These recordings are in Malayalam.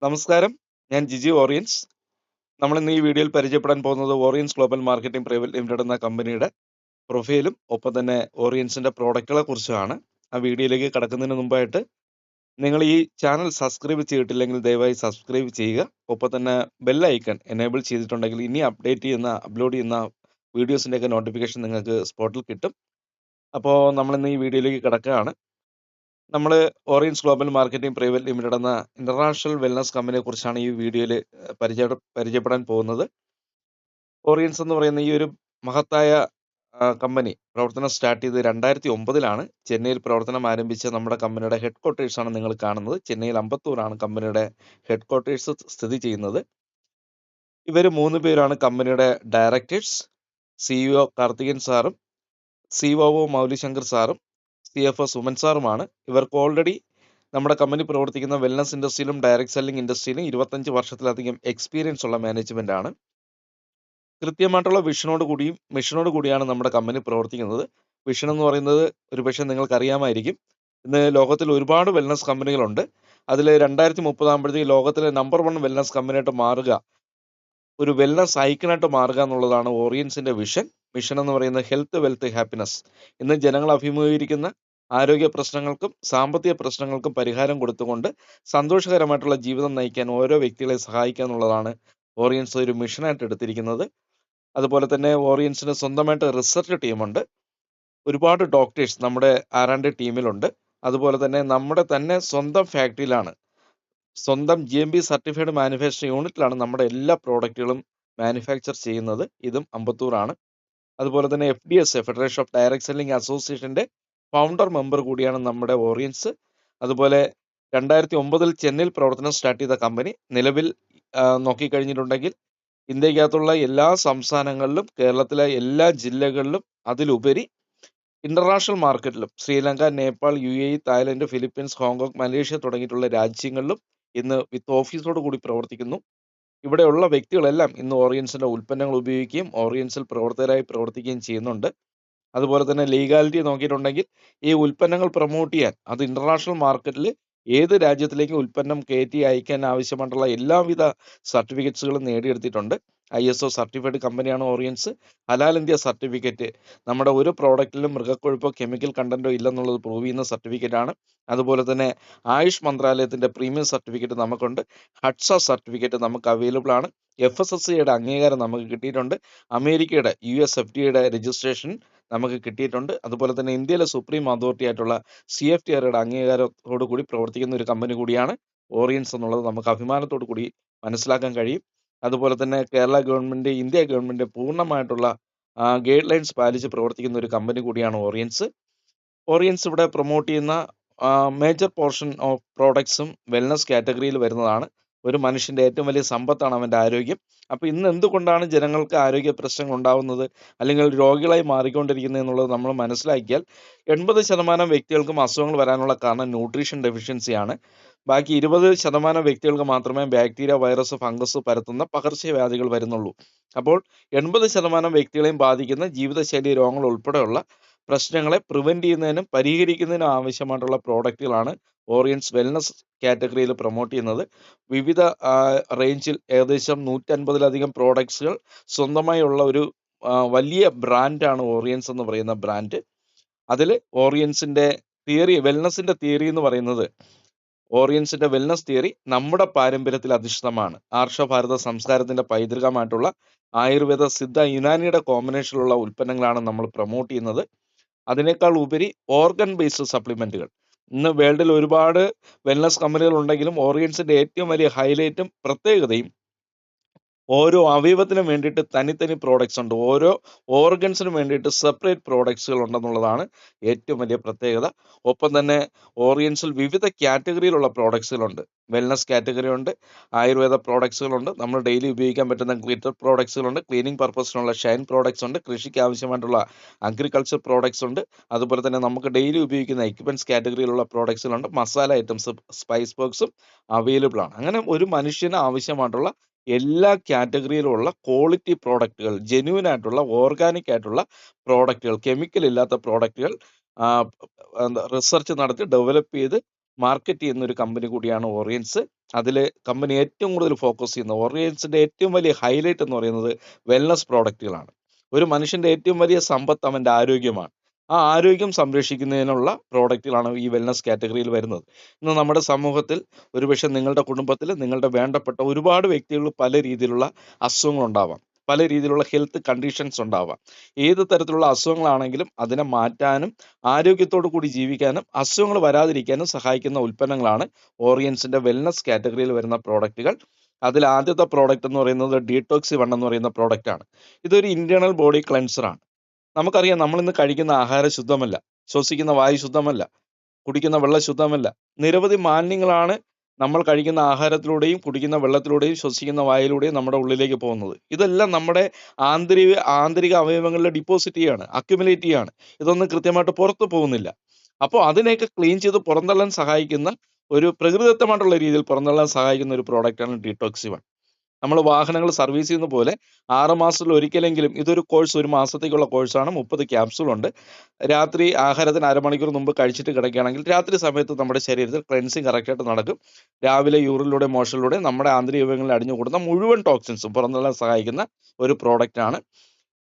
നമസ്കാരം. ഞാൻ ജിജി ഓറിയൻസ്. നമ്മളിന്ന് ഈ വീഡിയോയിൽ പരിചയപ്പെടാൻ പോകുന്നത് ഓറിയൻസ് ഗ്ലോബൽ മാർക്കറ്റിംഗ് പ്രൈവറ്റ് ലിമിറ്റഡ് എന്ന കമ്പനിയുടെ പ്രൊഫൈലും ഒപ്പം തന്നെ ഓറിയൻസിന്റെ പ്രോഡക്റ്റുകളെ കുറിച്ചുമാണ്. ആ വീഡിയോയിലേക്ക് കടക്കുന്നതിന് മുമ്പായിട്ട് നിങ്ങൾ ഈ ചാനൽ സബ്സ്ക്രൈബ് ചെയ്തിട്ടില്ലെങ്കിൽ ദയവായി സബ്സ്ക്രൈബ് ചെയ്യുക. ഒപ്പം തന്നെ ബെൽ ഐക്കൺ എനേബിൾ ചെയ്തിട്ടുണ്ടെങ്കിൽ ഇനി അപ്ലോഡ് ചെയ്യുന്ന വീഡിയോസിൻ്റെയൊക്കെ നോട്ടിഫിക്കേഷൻ നിങ്ങൾക്ക് സ്പോട്ടിൽ കിട്ടും. അപ്പോൾ നമ്മളിന്ന് ഈ വീഡിയോയിലേക്ക് കിടക്കുകയാണ്. നമ്മൾ ഓറിയൻസ് ഗ്ലോബൽ മാർക്കറ്റിംഗ് പ്രൈവറ്റ് ലിമിറ്റഡ് എന്ന ഇന്റർനാഷണൽ വെൽനസ് കമ്പനിയെ കുറിച്ചാണ് ഈ വീഡിയോയിൽ പരിചയപ്പെടാൻ പോകുന്നത്. ഓറിയൻസ് എന്ന് പറയുന്ന ഈ ഒരു മഹത്തായ കമ്പനി പ്രവർത്തനം സ്റ്റാർട്ട് ചെയ്ത് 2009 ചെന്നൈയിൽ പ്രവർത്തനം ആരംഭിച്ച നമ്മുടെ കമ്പനിയുടെ ഹെഡ് ക്വാർട്ടേഴ്സാണ് നിങ്ങൾ കാണുന്നത്. ചെന്നൈയിൽ അമ്പത്തൂരാണ് കമ്പനിയുടെ ഹെഡ് ക്വാർട്ടേഴ്സ് സ്ഥിതി ചെയ്യുന്നത്. ഇവർ 3 പേരാണ് കമ്പനിയുടെ ഡയറക്ടേഴ്സ്. CEO കാർത്തികൻ സാറും COO മൗലിശങ്കർ സാറും CFO സുമൻ സാറുമാണ്. ഇവർക്ക് ഓൾറെഡി നമ്മുടെ കമ്പനി പ്രവർത്തിക്കുന്ന വെൽനസ് ഇൻഡസ്ട്രിയിലും ഡയറക്ട് സെല്ലിംഗ് ഇൻഡസ്ട്രിയിലും 25 വർഷത്തിലധികം എക്സ്പീരിയൻസ് ഉള്ള മാനേജ്മെന്റ് ആണ്. കൃത്യമായിട്ടുള്ള മിഷനോട് കൂടിയാണ് നമ്മുടെ കമ്പനി പ്രവർത്തിക്കുന്നത്. വിഷൻ എന്ന് പറയുന്നത് ഒരുപക്ഷെ നിങ്ങൾക്ക് അറിയാമായിരിക്കും. ഇന്ന് ലോകത്തിൽ ഒരുപാട് വെൽനസ് കമ്പനികളുണ്ട്. അതിൽ 2030 ആകുമ്പോഴത്തേക്ക് ലോകത്തിലെ നമ്പർ 1 വെൽനസ് കമ്പനിയായിട്ട് മാറുക, ഒരു വെൽനസ് ഐക്കണായിട്ട് മാറുക എന്നുള്ളതാണ് ഓറിയൻസിന്റെ വിഷൻ. മിഷൻ എന്ന് പറയുന്നത് ഹെൽത്ത്, വെൽത്ത്, ഹാപ്പിനെസ്. ഇന്ന് ജനങ്ങൾ അഭിമുഖീകരിക്കുന്ന ആരോഗ്യ പ്രശ്നങ്ങൾക്കും സാമ്പത്തിക പ്രശ്നങ്ങൾക്കും പരിഹാരം കൊടുത്തുകൊണ്ട് സന്തോഷകരമായിട്ടുള്ള ജീവിതം നയിക്കാൻ ഓരോ വ്യക്തികളെ സഹായിക്കുക എന്നുള്ളതാണ് ഓറിയൻസ് ഒരു മിഷനായിട്ട് എടുത്തിരിക്കുന്നത്. അതുപോലെ തന്നെ ഓറിയൻസിന് സ്വന്തമായിട്ട് റിസർച്ച് ടീമുണ്ട്. ഒരുപാട് ഡോക്ടേഴ്സ് നമ്മുടെ ആരാണ്ട് ടീമിലുണ്ട്. അതുപോലെ തന്നെ നമ്മുടെ തന്നെ സ്വന്തം ഫാക്ടറിയിലാണ്, സ്വന്തം GMP സർട്ടിഫൈഡ് മാനുഫാക്ചറിംഗ് യൂണിറ്റിലാണ് നമ്മുടെ എല്ലാ പ്രോഡക്റ്റുകളും മാനുഫാക്ചർ ചെയ്യുന്നത്. ഇതും അമ്പത്തൂരാണ്. അതുപോലെ തന്നെ FDS federation of direct selling അസോസിയേഷന്റെ ഫൗണ്ടർ മെമ്പർ കൂടിയാണ് നമ്മുടെ ഓറിയൻസ്. അതുപോലെ 2009 ചെന്നൈയിൽ പ്രവർത്തനം സ്റ്റാർട്ട് ചെയ്ത കമ്പനി നിലവിൽ നോക്കിക്കഴിഞ്ഞിട്ടുണ്ടെങ്കിൽ ഇന്ത്യക്കകത്തുള്ള എല്ലാ സംസ്ഥാനങ്ങളിലും കേരളത്തിലെ എല്ലാ ജില്ലകളിലും അതിലുപരി ഇന്റർനാഷണൽ മാർക്കറ്റിലും Sri Lanka, Nepal, UAE, Thailand, Philippines, Hong Kong, Malaysia തുടങ്ങിയിട്ടുള്ള രാജ്യങ്ങളിലും ഇന്ന് വിത്ത് ഓഫീസോട് കൂടി പ്രവർത്തിക്കുന്നു. ഇവിടെയുള്ള വ്യക്തികളെല്ലാം ഇന്ന് ഓറിയൻസിന്റെ ഉൽപ്പന്നങ്ങൾ ഉപയോഗിക്കുകയും ഓറിയൻസിൽ പ്രവർത്തകരായി പ്രവർത്തിക്കുകയും ചെയ്യുന്നുണ്ട്. അതുപോലെ തന്നെ ലീഗാലിറ്റി നോക്കിയിട്ടുണ്ടെങ്കിൽ ഈ ഉൽപ്പന്നങ്ങൾ പ്രൊമോട്ട് ചെയ്യാൻ അത് ഇന്റർനാഷണൽ മാർക്കറ്റിൽ ഏത് രാജ്യത്തിലേക്കും ഉൽപ്പന്നം കയറ്റി അയക്കാൻ ആവശ്യമായിട്ടുള്ള എല്ലാവിധ സർട്ടിഫിക്കറ്റ്സുകളും നേടിയെടുത്തിട്ടുണ്ട്. ISO സർട്ടിഫൈഡ് കമ്പനിയാണ് ഓറിയൻസ്. ഹലാൽ ഇന്ത്യ സർട്ടിഫിക്കറ്റ്, നമ്മുടെ ഒരു പ്രോഡക്റ്റിലും മൃഗക്കൊഴുപ്പോ കെമിക്കൽ കണ്ടന്റോ ഇല്ലെന്നുള്ളത് പ്രൂവ് ചെയ്യുന്ന സർട്ടിഫിക്കറ്റ് ആണ്. അതുപോലെ തന്നെ ആയുഷ് മന്ത്രാലയത്തിന്റെ പ്രീമിയം സർട്ടിഫിക്കറ്റ് നമുക്കുണ്ട്. ഹട്സ സർട്ടിഫിക്കറ്റ് നമുക്ക് അവൈലബിൾ ആണ്. FSSAIയുടെ അംഗീകാരം നമുക്ക് കിട്ടിയിട്ടുണ്ട്. അമേരിക്കയുടെ US FDA രജിസ്ട്രേഷൻ നമുക്ക് കിട്ടിയിട്ടുണ്ട്. അതുപോലെ തന്നെ ഇന്ത്യയിലെ സുപ്രീം അതോറിറ്റി ആയിട്ടുള്ള CFTRയുടെ അംഗീകാരത്തോടു കൂടി പ്രവർത്തിക്കുന്ന ഒരു കമ്പനി കൂടിയാണ് ഓറിയൻസ് എന്നുള്ളത് നമുക്ക് അഭിമാനത്തോടു കൂടി മനസ്സിലാക്കാൻ കഴിയും. അതുപോലെ തന്നെ കേരള ഗവൺമെന്റ്, ഇന്ത്യ ഗവൺമെന്റ് പൂർണ്ണമായിട്ടുള്ള ഗൈഡ് ലൈൻസ് പാലിച്ച് പ്രവർത്തിക്കുന്ന ഒരു കമ്പനി കൂടിയാണ് ഓറിയൻസ്. ഓറിയൻസ് ഇവിടെ പ്രൊമോട്ട് ചെയ്യുന്ന മേജർ പോർഷൻ ഓഫ് പ്രോഡക്ട്സും വെൽനസ് കാറ്റഗറിയിൽ വരുന്നതാണ്. ഒരു മനുഷ്യന്റെ ഏറ്റവും വലിയ സമ്പത്താണ് അവന്റെ ആരോഗ്യം. അപ്പൊ ഇന്ന് എന്തുകൊണ്ടാണ് ജനങ്ങൾക്ക് ആരോഗ്യ പ്രശ്നങ്ങൾ ഉണ്ടാവുന്നത് അല്ലെങ്കിൽ രോഗികളായി മാറിക്കൊണ്ടിരിക്കുന്നത് എന്നുള്ളത് നമ്മൾ മനസ്സിലാക്കിയാൽ 80% വ്യക്തികൾക്കും അസുഖങ്ങൾ വരാനുള്ള കാരണം ന്യൂട്രീഷൻ ഡെഫിഷ്യൻസിയാണ്. ബാക്കി 20% വ്യക്തികൾക്ക് മാത്രമേ ബാക്ടീരിയ, വൈറസ്, ഫംഗസ് പരത്തുന്ന പകർച്ചവ്യാധികൾ വരുന്നുള്ളൂ. അപ്പോൾ 80% വ്യക്തികളെയും ബാധിക്കുന്ന ജീവിതശൈലി രോഗങ്ങൾ ഉൾപ്പെടെയുള്ള പ്രശ്നങ്ങളെ പ്രിവെന്റ് ചെയ്യുന്നതിനും പരിഹരിക്കുന്നതിനും ആവശ്യമായിട്ടുള്ള പ്രോഡക്റ്റുകളാണ് ഓറിയൻസ് വെൽനസ് കാറ്റഗറിയിൽ പ്രൊമോട്ട് ചെയ്യുന്നത്. വിവിധ റേഞ്ചിൽ ഏകദേശം 150ലധികം പ്രോഡക്ട്സുകൾ സ്വന്തമായുള്ള ഒരു വലിയ ബ്രാൻഡാണ് ഓറിയൻസ് എന്ന് പറയുന്ന ബ്രാൻഡ്. അതിൽ ഓറിയൻസിന്റെ വെൽനസിന്റെ തിയറി എന്ന് പറയുന്നത്, ഓറിയൻസിന്റെ വെൽനസ് തിയറി നമ്മുടെ പാരമ്പര്യത്തിൽ അധിഷ്ഠിതമാണ്. ആർഷഭാരത സംസ്കാരത്തിന്റെ പൈതൃകമായിട്ടുള്ള ആയുർവേദ, സിദ്ധ, യുനാനിയുടെ കോമ്പിനേഷനിലുള്ള ഉൽപ്പന്നങ്ങളാണ് നമ്മൾ പ്രൊമോട്ട് ചെയ്യുന്നത്. അതിനേക്കാൾ ഉപരി ഓർഗൻ ബേസ്ഡ് സപ്ലിമെന്റുകൾ. ഇന്ന് വേൾഡിൽ ഒരുപാട് വെൽനസ് കമ്പനികൾ ഉണ്ടെങ്കിലും ഓറിയൻസിന്റെ ഏറ്റവും വലിയ ഹൈലൈറ്റും പ്രത്യേകതയും ഓരോ അവയവത്തിനും വേണ്ടിയിട്ട് തനി പ്രോഡക്ട്സ് ഉണ്ട്. ഓരോ ഓർഗൻസിനും വേണ്ടിയിട്ട് സെപ്പറേറ്റ് പ്രോഡക്ട്സുകൾ ഉണ്ടെന്നുള്ളതാണ് ഏറ്റവും വലിയ പ്രത്യേകത. ഒപ്പം തന്നെ ഓറിയൻസിൽ വിവിധ കാറ്റഗറിയിലുള്ള പ്രോഡക്ട്സുകളുണ്ട്. വെൽനസ് കാറ്റഗറി ഉണ്ട്, ആയുർവേദ പ്രോഡക്ട്സുകളുണ്ട്, നമ്മൾ ഡെയിലി ഉപയോഗിക്കാൻ പറ്റുന്ന ഗ്ലിറ്റർ പ്രോഡക്ട്സുകളുണ്ട്, ക്ലീനിങ് പർപ്പസിനുള്ള ഷൈൻ പ്രോഡക്ട്സ് ഉണ്ട്, കൃഷിക്ക് ആവശ്യമായിട്ടുള്ള അഗ്രികൾച്ചർ പ്രോഡക്ട്സ് ഉണ്ട്. അതുപോലെ തന്നെ നമുക്ക് ഡെയിലി ഉപയോഗിക്കുന്ന എക്യുപ്മെന്റ്സ് കാറ്റഗറിയിലുള്ള പ്രോഡക്ട്സുകളുണ്ട്. മസാല ഐറ്റംസ്, സ്പൈസ് ബോക്സും അവൈലബിൾ ആണ്. അങ്ങനെ ഒരു മനുഷ്യന് ആവശ്യമായിട്ടുള്ള എല്ലാ കാറ്റഗറിയിലുള്ള ക്വാളിറ്റി പ്രോഡക്റ്റുകൾ, ജെന്യൂൻ ആയിട്ടുള്ള ഓർഗാനിക് ആയിട്ടുള്ള പ്രോഡക്റ്റുകൾ, കെമിക്കൽ ഇല്ലാത്ത പ്രോഡക്റ്റുകൾ റിസർച്ച് നടത്തി ഡെവലപ്പ് ചെയ്ത് മാർക്കറ്റ് ചെയ്യുന്ന ഒരു കമ്പനി കൂടിയാണ് ഓറിയൻസ്. അതിൽ കമ്പനി ഏറ്റവും കൂടുതൽ ഫോക്കസ് ചെയ്യുന്ന ഓറിയൻസിന്റെ ഏറ്റവും വലിയ ഹൈലൈറ്റ് എന്ന് പറയുന്നത് വെൽനസ് പ്രോഡക്റ്റുകളാണ്. ഒരു മനുഷ്യന്റെ ഏറ്റവും വലിയ സമ്പത്ത് അവന്റെ ആരോഗ്യമാണ്. ആ ആരോഗ്യം സംരക്ഷിക്കുന്നതിനുള്ള പ്രോഡക്റ്റുകളാണ് ഈ വെൽനസ് കാറ്റഗറിയിൽ വരുന്നത്. ഇന്ന് നമ്മുടെ സമൂഹത്തിൽ ഒരുപക്ഷെ നിങ്ങളുടെ കുടുംബത്തിൽ നിങ്ങളുടെ വേണ്ടപ്പെട്ട ഒരുപാട് വ്യക്തികൾ പല രീതിയിലുള്ള അസുഖങ്ങളുണ്ടാവാം, പല രീതിയിലുള്ള ഹെൽത്ത് കണ്ടീഷൻസ് ഉണ്ടാവാം. ഏത് തരത്തിലുള്ള അസുഖങ്ങളാണെങ്കിലും അതിനെ മാറ്റാനും ആരോഗ്യത്തോടു കൂടി ജീവിക്കാനും അസുഖങ്ങൾ വരാതിരിക്കാനും സഹായിക്കുന്ന ഉൽപ്പന്നങ്ങളാണ് ഓറിയൻസിന്റെ വെൽനസ് കാറ്റഗറിയിൽ വരുന്ന പ്രോഡക്റ്റുകൾ. അതിൽ ആദ്യത്തെ പ്രോഡക്റ്റ് എന്ന് പറയുന്നത് ഡീടോക്സി 1 എന്ന് പറയുന്ന പ്രോഡക്റ്റ് ആണ്. ഇതൊരു ഇന്റേണൽ ബോഡി ക്ലെൻസർ ആണ്. നമുക്കറിയാം, നമ്മൾ ഇന്ന് കഴിക്കുന്ന ആഹാരം ശുദ്ധമല്ല, ശ്വസിക്കുന്ന വായു ശുദ്ധമല്ല, കുടിക്കുന്ന വെള്ളം ശുദ്ധമല്ല. നിരവധി മാലിന്യങ്ങളാണ് നമ്മൾ കഴിക്കുന്ന ആഹാരത്തിലൂടെയും കുടിക്കുന്ന വെള്ളത്തിലൂടെയും ശ്വസിക്കുന്ന വായുവിലൂടെയും നമ്മുടെ ഉള്ളിലേക്ക് പോകുന്നത്. ഇതെല്ലാം നമ്മുടെ ആന്തരിക അവയവങ്ങളിൽ ഡിപ്പോസിറ്റ് ചെയ്യാണ്, അക്യുമുലേറ്റ് ചെയ്യാണ്. ഇതൊന്നും കൃത്യമായിട്ട് പുറത്തു പോകുന്നില്ല. അപ്പോൾ അതിനെയൊക്കെ ക്ലീൻ ചെയ്ത് പുറന്തള്ളാൻ സഹായിക്കുന്ന ഒരു പ്രകൃതിദത്തമായിട്ടുള്ള രീതിയിൽ പുറന്തള്ളാൻ സഹായിക്കുന്ന ഒരു പ്രോഡക്റ്റാണ് ഡീടോക്സി 1. നമ്മൾ വാഹനങ്ങൾ സർവീസ് ചെയ്യുന്ന പോലെ 6 മാസത്തിൽ ഒരിക്കലെങ്കിലും ഇതൊരു കോഴ്സ്, 1 മാസത്തേക്കുള്ള കോഴ്സാണ്. 30 ക്യാപ്സൂൾ ഉണ്ട്. രാത്രി ആഹാരത്തിന് അരമണിക്കൂർ മുമ്പ് കഴിച്ചിട്ട് കിടക്കുകയാണെങ്കിൽ രാത്രി സമയത്ത് നമ്മുടെ ശരീരത്തിൽ ക്ലെൻസിങ് കറക്റ്റായിട്ട് നടക്കും. രാവിലെ യൂറിനിലൂടെ മോഷനിലൂടെ നമ്മുടെ ആന്തരിക അവയവങ്ങളിൽ അടിഞ്ഞുകൂടുന്ന മുഴുവൻ ടോക്സിൻസും പുറന്തള്ളാൻ സഹായിക്കുന്ന ഒരു പ്രോഡക്റ്റാണ്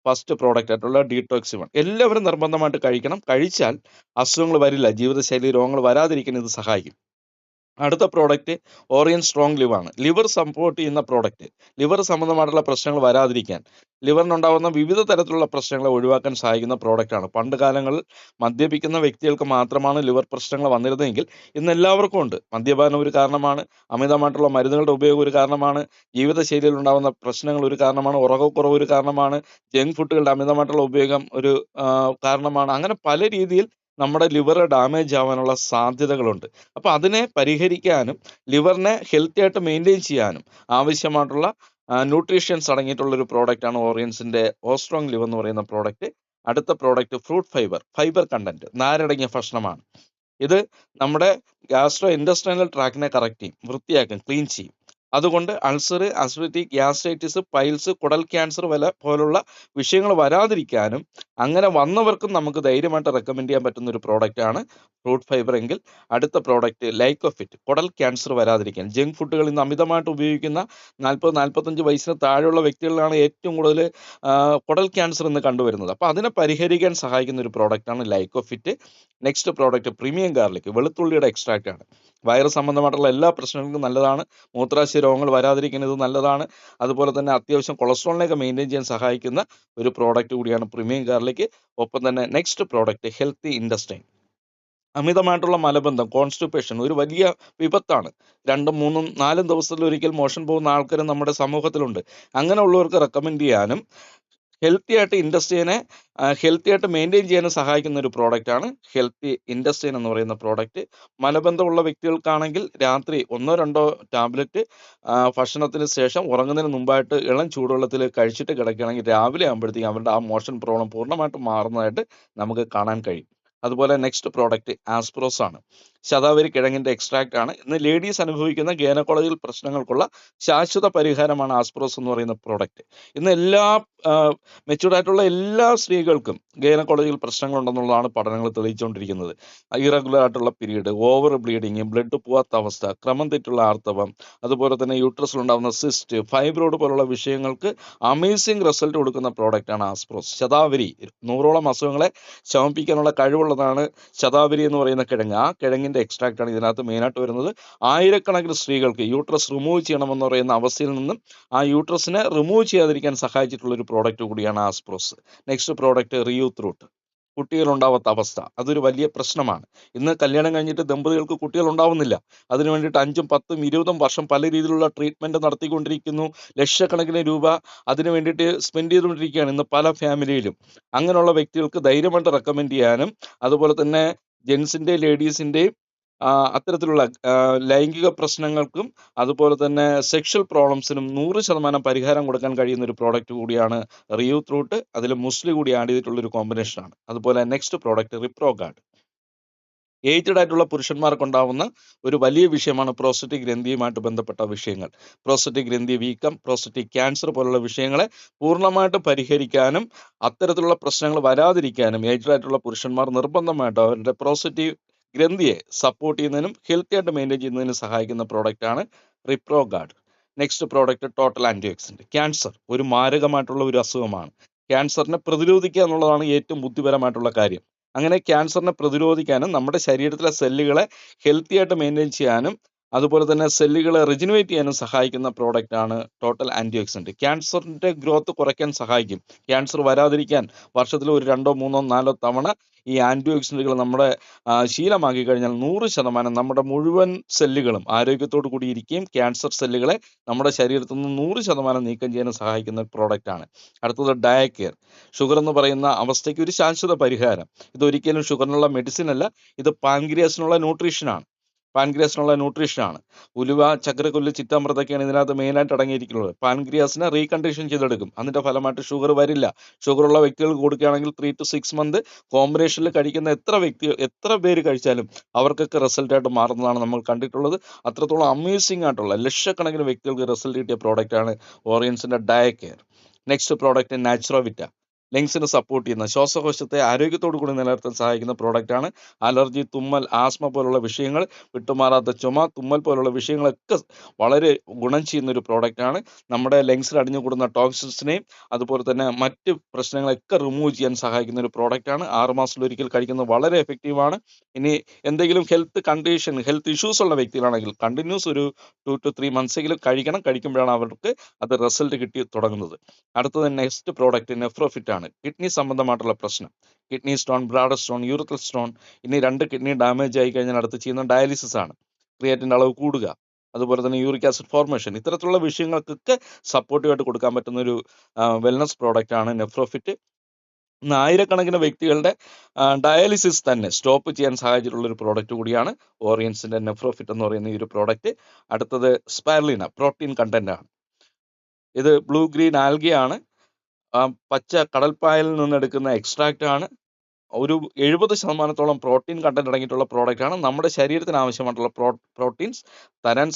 ഫസ്റ്റ് പ്രോഡക്റ്റ് ആയിട്ടുള്ള ഡീടോക്സി 1. എല്ലാവരും നിർബന്ധമായിട്ട് കഴിക്കണം. കഴിച്ചാൽ അസുഖങ്ങൾ വരില്ല, ജീവിതശൈലി രോഗങ്ങൾ വരാതിരിക്കാൻ ഇത് സഹായിക്കും. അടുത്ത പ്രോഡക്റ്റ് ഓറിയൻ സ്ട്രോങ് ലിവർ ആണ്. ലിവർ സപ്പോർട്ട് ചെയ്യുന്ന പ്രോഡക്റ്റ്, ലിവർ സംബന്ധമായിട്ടുള്ള പ്രശ്നങ്ങൾ വരാതിരിക്കാൻ, ലിവറിനുണ്ടാകുന്ന വിവിധ തരത്തിലുള്ള പ്രശ്നങ്ങളെ ഒഴിവാക്കാൻ സഹായിക്കുന്ന പ്രോഡക്റ്റാണ്. പണ്ട് കാലങ്ങളിൽ മദ്യപിക്കുന്ന വ്യക്തികൾക്ക് മാത്രമാണ് ലിവർ പ്രശ്നങ്ങൾ വന്നിരുന്നതെങ്കിൽ ഇന്ന് എല്ലാവർക്കും ഉണ്ട്. മദ്യപാനം ഒരു കാരണമാണ്, അമിതമായിട്ടുള്ള മരുന്നുകളുടെ ഉപയോഗം ഒരു കാരണമാണ്, ജീവിതശൈലിയിൽ ഉണ്ടാകുന്ന പ്രശ്നങ്ങൾ ഒരു കാരണമാണ്, ഉറക്കക്കുറവ് ഒരു കാരണമാണ്, ജങ്ക് ഫുഡുകളുടെ അമിതമായിട്ടുള്ള ഉപയോഗം ഒരു കാരണമാണ്. അങ്ങനെ പല രീതിയിൽ നമ്മുടെ ലിവർ ഡാമേജ് ആവാനുള്ള സാധ്യതകളുണ്ട്. അപ്പോൾ അതിനെ പരിഹരിക്കാനും ലിവറിനെ ഹെൽത്തി ആയിട്ട് മെയിൻറ്റെയിൻ ചെയ്യാനും ആവശ്യമായിട്ടുള്ള ന്യൂട്രീഷ്യൻസ് അടങ്ങിയിട്ടുള്ള ഒരു പ്രോഡക്റ്റാണ് ഓറിയൻസിന്റെ ഓസ്ട്രോങ് ലിവർ എന്ന് പറയുന്ന പ്രോഡക്റ്റ്. അടുത്ത പ്രോഡക്റ്റ് ഫ്രൂട്ട് ഫൈബർ കണ്ടന്റ്, നാരടങ്ങിയ ഭക്ഷണമാണ്. ഇത് നമ്മുടെ ഗാസ്ട്രോ ഇൻഡസ്ട്രിയൽ ട്രാക്കിനെ കറക്റ്റ് ചെയ്യും, വൃത്തിയാക്കും, ക്ലീൻ ചെയ്യും. അതുകൊണ്ട് അൾസർ, അസിഡിറ്റി, ഗ്യാസ്ട്രൈറ്റിസ്, പൈൽസ്, കുടൽ ക്യാൻസർ പോലുള്ള വിഷയങ്ങൾ വരാതിരിക്കാനും അങ്ങനെ വന്നവർക്കും നമുക്ക് ധൈര്യമായിട്ട് റെക്കമെൻഡ് ചെയ്യാൻ പറ്റുന്ന ഒരു പ്രോഡക്റ്റാണ് ഫ്രൂട്ട് ഫൈബർ എങ്കിൽ അടുത്ത പ്രോഡക്റ്റ് ലൈക്കോഫിറ്റ്, കുടൽ ക്യാൻസർ വരാതിരിക്കാൻ. ജങ്ക് ഫുഡുകൾ ഇന്ന് അമിതമായിട്ട് ഉപയോഗിക്കുന്ന 40-45 വയസ്സിന് താഴെയുള്ള വ്യക്തികളിലാണ് ഏറ്റവും കൂടുതൽ കുടൽ ക്യാൻസർ ഇന്ന് കണ്ടുവരുന്നത്. അപ്പോൾ അതിനെ പരിഹരിക്കാൻ സഹായിക്കുന്ന ഒരു പ്രോഡക്റ്റാണ് ലൈക്കോഫിറ്റ്. നെക്സ്റ്റ് പ്രോഡക്റ്റ് പ്രീമിയം ഗാർലിക്, വെളുത്തുള്ളിയുടെ എക്സ്ട്രാക്റ്റ് ആണ്. വയറ് സംബന്ധമായിട്ടുള്ള എല്ലാ പ്രശ്നങ്ങൾക്കും നല്ലതാണ്, മൂത്രാശയ രോഗങ്ങൾ വരാതിരിക്കാൻ ഇത് നല്ലതാണ്. അതുപോലെ തന്നെ അത്യാവശ്യം കൊളസ്ട്രോളിനെയൊക്കെ മെയിൻറ്റെയിൻ ചെയ്യാൻ സഹായിക്കുന്ന ഒരു പ്രോഡക്റ്റ് കൂടിയാണ് പ്രീമിയം ഗാർലിക്. ഒപ്പം തന്നെ നെക്സ്റ്റ് പ്രോഡക്റ്റ് ഹെൽത്തി ഇൻഡസ്റ്റൈൻ. അമിതമായിട്ടുള്ള മലബന്ധം, കോൺസ്റ്റിപ്പേഷൻ ഒരു വലിയ വിപത്താണ്. 2, 3, 4 ദിവസത്തിൽ ഒരിക്കൽ മോഷൻ പോകുന്ന ആൾക്കാർ നമ്മുടെ സമൂഹത്തിലുണ്ട്. അങ്ങനെയുള്ളവർക്ക് റെക്കമെൻഡ് ചെയ്യാനും ഹെൽത്തി ആയിട്ട് ഇൻഡസ്ട്രീനെ ഹെൽത്തി ആയിട്ട് മെയിൻറ്റെയിൻ ചെയ്യാനും സഹായിക്കുന്ന ഒരു പ്രോഡക്റ്റാണ് ഹെൽത്തി ഇൻഡസ്ട്രീൻ എന്ന് പറയുന്ന പ്രോഡക്റ്റ്. മലബന്ധമുള്ള വ്യക്തികൾക്കാണെങ്കിൽ രാത്രി 1-2 ടാബ്ലറ്റ് ഭക്ഷണത്തിന് ശേഷം ഉറങ്ങുന്നതിന് മുമ്പായിട്ട് ഇളം ചൂടുവെള്ളത്തിൽ കഴിച്ചിട്ട് കിടക്കുകയാണെങ്കിൽ രാവിലെ ആകുമ്പോഴത്തേക്കും അവരുടെ ആ മോഷൻ പ്രോബ്ലം പൂർണ്ണമായിട്ടും മാറുന്നതായിട്ട് നമുക്ക് കാണാൻ കഴിയും. അതുപോലെ നെക്സ്റ്റ് പ്രോഡക്റ്റ് ആസ്പ്രോസ് ആണ്. ശതാവരി കിഴങ്ങിന്റെ എക്സ്ട്രാക്റ്റ് ആണ്. ഇന്ന് ലേഡീസ് അനുഭവിക്കുന്ന ഗൈനക്കോളജിക്കൽ പ്രശ്നങ്ങൾക്കുള്ള ശാശ്വത പരിഹാരമാണ് ആസ്പ്രോസ് എന്ന് പറയുന്ന പ്രോഡക്റ്റ്. ഇന്ന് എല്ലാ മെച്യൂർഡ് ആയിട്ടുള്ള എല്ലാ സ്ത്രീകൾക്കും ഗൈനക്കോളജിക്കൽ പ്രശ്നങ്ങളുണ്ടെന്നുള്ളതാണ് പഠനങ്ങൾ തെളിയിച്ചുകൊണ്ടിരിക്കുന്നത്. ഇറഗുലർ ആയിട്ടുള്ള പീരീഡ്, ഓവർ ബ്ലീഡിങ്, ബ്ലഡ് പോവാത്ത അവസ്ഥ, ക്രമം തെറ്റുള്ള ആർത്തവം, അതുപോലെ തന്നെ യൂട്രസിൽ ഉണ്ടാകുന്ന സിസ്റ്റ്, ഫൈബ്രോയിഡ് പോലുള്ള വിഷയങ്ങൾക്ക് അമേസിംഗ് റിസൾട്ട് കൊടുക്കുന്ന പ്രോഡക്റ്റാണ് ആസ്പ്രോസ്. ശതാവരി 100ഓളം അസുഖങ്ങളെ ശമിപ്പിക്കാനുള്ള കഴിവുള്ളതാണ് ശതാവരി എന്ന് പറയുന്ന കിഴങ്ങ്. ആ കിഴങ്ങിന്റെ എക്സ്ട്രാക്റ്റ് ആണ് ഇതിനകത്ത് മെയിനായിട്ട് വരുന്നത്. ആയിരക്കണക്കിന് സ്ത്രീകൾക്ക് യൂട്രസ് റിമൂവ് ചെയ്യണമെന്ന് പറയുന്ന അവസ്ഥയിൽ നിന്നും ആ യൂട്രസിനെ റിമൂവ് ചെയ്യാതിരിക്കാൻ സഹായിച്ചിട്ടുള്ള ഒരു പ്രോഡക്റ്റ് കൂടിയാണ് ആസ്പ്രോസ്. നെക്സ്റ്റ് പ്രോഡക്റ്റ് റിയൂത്ത് റൂട്ട്, കുട്ടികളുണ്ടാവാത്ത അവസ്ഥ, അതൊരു വലിയ പ്രശ്നമാണ്. ഇന്ന് കല്യാണം കഴിഞ്ഞിട്ട് ദമ്പതികൾക്ക് കുട്ടികൾ ഉണ്ടാവുന്നില്ല. അതിനു വേണ്ടിയിട്ട് 5, 10, 20 വർഷം പല രീതിയിലുള്ള ട്രീറ്റ്മെന്റ് നടത്തിക്കൊണ്ടിരിക്കുന്നു. ലക്ഷക്കണക്കിന് രൂപ അതിനു വേണ്ടിയിട്ട് സ്പെൻഡ് ചെയ്തുകൊണ്ടിരിക്കുകയാണ് ഇന്ന് പല ഫാമിലിയിലും. അങ്ങനെയുള്ള വ്യക്തികൾക്ക് ധൈര്യമായിട്ട് റെക്കമെൻഡ് ചെയ്യാനും അതുപോലെ തന്നെ ജെൻസിൻ്റെയും ലേഡീസിൻ്റെയും അത്തരത്തിലുള്ള ലൈംഗിക പ്രശ്നങ്ങൾക്കും അതുപോലെ തന്നെ സെക്ഷൽ പ്രോബ്ലംസിനും 100% പരിഹാരം കൊടുക്കാൻ കഴിയുന്ന ഒരു പ്രോഡക്റ്റ് കൂടിയാണ് റിയൂത്ത് റൂട്ട്. അതിൽ മുസ്ലി കൂടി ആഡ് ചെയ്തിട്ടുള്ള ഒരു കോമ്പിനേഷനാണ്. അതുപോലെ നെക്സ്റ്റ് പ്രോഡക്റ്റ് റിപ്രോഗാർഡ്. ഏജ്ഡ് ആയിട്ടുള്ള പുരുഷന്മാർക്ക് ഉണ്ടാവുന്ന ഒരു വലിയ വിഷയമാണ് പ്രോസ്റ്റേറ്റിക് ഗ്രന്ഥിയുമായിട്ട് ബന്ധപ്പെട്ട വിഷയങ്ങൾ. പ്രോസ്റ്റേറ്റിക് ഗ്രന്ഥി വീക്കം, പ്രോസ്റ്റേറ്റിക് ക്യാൻസർ പോലുള്ള വിഷയങ്ങളെ പൂർണ്ണമായിട്ട് പരിഹരിക്കാനും അത്തരത്തിലുള്ള പ്രശ്നങ്ങൾ വരാതിരിക്കാനും ഏജ്ഡ് ആയിട്ടുള്ള പുരുഷന്മാർ നിർബന്ധമായിട്ട് അവരുടെ പ്രോസ്റ്റേറ്റ് ഗ്രന്ഥിയെ സപ്പോർട്ട് ചെയ്യുന്നതിനും ഹെൽത്തി ആയിട്ട് മെയിൻറ്റെയിൻ ചെയ്യുന്നതിനും സഹായിക്കുന്ന പ്രോഡക്റ്റാണ് Reproguard. Next product total antioxidant. Cancer ഒരു മാരകമായിട്ടുള്ള ഒരു അസുഖമാണ്. ക്യാൻസറിനെ പ്രതിരോധിക്കുക എന്നുള്ളതാണ് ഏറ്റവും ബുദ്ധിപരമായിട്ടുള്ള കാര്യം. അങ്ങനെ ക്യാൻസറിനെ പ്രതിരോധിക്കാനും നമ്മുടെ ശരീരത്തിലെ സെല്ലുകളെ ഹെൽത്തി ആയിട്ട് മെയിൻറ്റെയിൻ ചെയ്യാനും അതുപോലെ തന്നെ സെല്ലുകളെ റിജനുവേറ്റ് ചെയ്യാനും സഹായിക്കുന്ന പ്രോഡക്റ്റാണ് ടോട്ടൽ ആൻറ്റി ഓക്സിഡൻറ്റ്. ക്യാൻസറിൻ്റെ ഗ്രോത്ത് കുറയ്ക്കാൻ സഹായിക്കും. ക്യാൻസർ വരാതിരിക്കാൻ വർഷത്തിൽ ഒരു 2, 3, 4 തവണ ഈ ആൻറ്റി ഓക്സിഡൻറ്റുകൾ നമ്മുടെ ശീലമാക്കി കഴിഞ്ഞാൽ 100% നമ്മുടെ മുഴുവൻ സെല്ലുകളും ആരോഗ്യത്തോടു കൂടി ഇരിക്കുകയും ക്യാൻസർ സെല്ലുകളെ നമ്മുടെ ശരീരത്തിൽ നിന്ന് 100% നീക്കം ചെയ്യാനും സഹായിക്കുന്ന പ്രോഡക്റ്റാണ്. അടുത്തത് ഡയക്കെയർ. ഷുഗർ എന്ന് പറയുന്ന അവസ്ഥയ്ക്ക് ഒരു ശാശ്വത പരിഹാരം. ഇതൊരിക്കലും ഷുഗറിനുള്ള മെഡിസിൻ അല്ല, ഇത് പാൻക്രിയാസിനുള്ള ന്യൂട്രീഷനാണ്. ഉലുവ, ചക്രക്കൊല്ല്, ചിറ്റാമൃതൊക്കെയാണ് ഇതിനകത്ത് മെയിനായിട്ട് അടങ്ങിയിരിക്കുന്നത്. പാൻക്രിയാസിനെ റീകണ്ടീഷൻ ചെയ്തെടുക്കും. അതിൻ്റെ ഫലമായിട്ട് ഷുഗർ വരില്ല. ഷുഗറുള്ള വ്യക്തികൾക്ക് കൊടുക്കുകയാണെങ്കിൽ 3 to 6 month കോമ്പിനേഷനിൽ കഴിക്കുന്ന എത്ര പേര് കഴിച്ചാലും അവർക്കൊക്കെ റിസൾട്ടായിട്ട് മാറുന്നതാണ് നമ്മൾ കണ്ടിട്ടുള്ളത്. അത്രത്തോളം അമേസിംഗ് ആയിട്ടുള്ള ലക്ഷക്കണക്കിന് വ്യക്തികൾക്ക് റിസൾട്ട് കിട്ടിയ പ്രോഡക്റ്റാണ് ഓറിയൻസിൻ്റെ ഡയക്കെയർ. Next product Naturovita. ലങ്സിനെ സപ്പോർട്ട് ചെയ്യുന്ന, ശ്വാസകോശത്തെ ആരോഗ്യത്തോടു കൂടി നിലനിർത്താൻ സഹായിക്കുന്ന പ്രോഡക്റ്റാണ്. അലർജി, തുമ്മൽ, ആസ്മ പോലുള്ള വിഷയങ്ങൾ, വിട്ടുമാറാത്ത ചുമ, തുമ്മൽ പോലുള്ള വിഷയങ്ങളൊക്കെ വളരെ ഗുണം ചെയ്യുന്ന ഒരു പ്രോഡക്റ്റാണ്. നമ്മുടെ ലങ്സിൽ അടിഞ്ഞുകൂടുന്ന ടോക്സിൻസിനെയും അതുപോലെ തന്നെ മറ്റ് പ്രശ്നങ്ങളൊക്കെ റിമൂവ് ചെയ്യാൻ സഹായിക്കുന്ന ഒരു പ്രോഡക്റ്റാണ്. 6 മാസത്തിലൊരിക്കൽ കഴിക്കുന്നത് വളരെ എഫക്റ്റീവാണ്. ഇനി എന്തെങ്കിലും ഹെൽത്ത് ഇഷ്യൂസ് ഉള്ള വ്യക്തികളാണെങ്കിൽ കണ്ടിന്യൂസ് ഒരു 2 to 3 months എങ്കിലും കഴിക്കുമ്പോഴാണ് അവർക്ക് അത് റിസൾട്ട് കിട്ടി തുടങ്ങുന്നത്. അടുത്തത് നെക്സ്റ്റ് പ്രോഡക്റ്റ് നെഫ്രോഫിറ്റ് ആണ്. കിഡ്നി സംബന്ധമായിട്ടുള്ള പ്രശ്നം, kidney stone, bladder stone, urethral stone, ഇനി 2 കിഡ്നി ഡാമേജ് ആയി കഴിഞ്ഞാൽ അടുത്ത് ചെയ്യുന്ന ഡയാലിസിസ് ആണ്. ക്രിയാറ്റിൻ്റെ അളവ് കൂടുക, അതുപോലെ തന്നെ യൂറിക് ആസിഡ് ഫോർമേഷൻ, ഇത്തരത്തിലുള്ള വിഷയങ്ങൾക്കൊക്കെ സപ്പോർട്ടീവായിട്ട് കൊടുക്കാൻ പറ്റുന്ന ഒരു വെൽനസ് പ്രോഡക്റ്റ് ആണ് നെഫ്രോഫിറ്റ്. ഇന്ന് ആയിരക്കണക്കിന് വ്യക്തികളുടെ ഡയാലിസിസ് തന്നെ സ്റ്റോപ്പ് ചെയ്യാൻ സഹായിച്ചിട്ടുള്ള ഒരു പ്രോഡക്റ്റ് കൂടിയാണ് ഓറിയൻസിൻ്റെ നെഫ്രോഫിറ്റ് എന്ന് പറയുന്ന ഈ ഒരു പ്രോഡക്റ്റ്. അടുത്തത് സ്പൈർലിന, പ്രോട്ടീൻ കണ്ടന്റ് ആണ്. ഇത് ബ്ലൂ ഗ്രീൻ ആൽഗയാണ്. പച്ച കടൽപ്പായലിൽ നിന്ന് എടുക്കുന്ന എക്സ്ട്രാക്റ്റ് ആണ്. ഒരു 70% പ്രോട്ടീൻ കണ്ടന്റ് അടങ്ങിയിട്ടുള്ള പ്രോഡക്റ്റാണ്. നമ്മുടെ ശരീരത്തിന് ആവശ്യമായിട്ടുള്ള പ്രോട്ടീൻസ് തരാൻ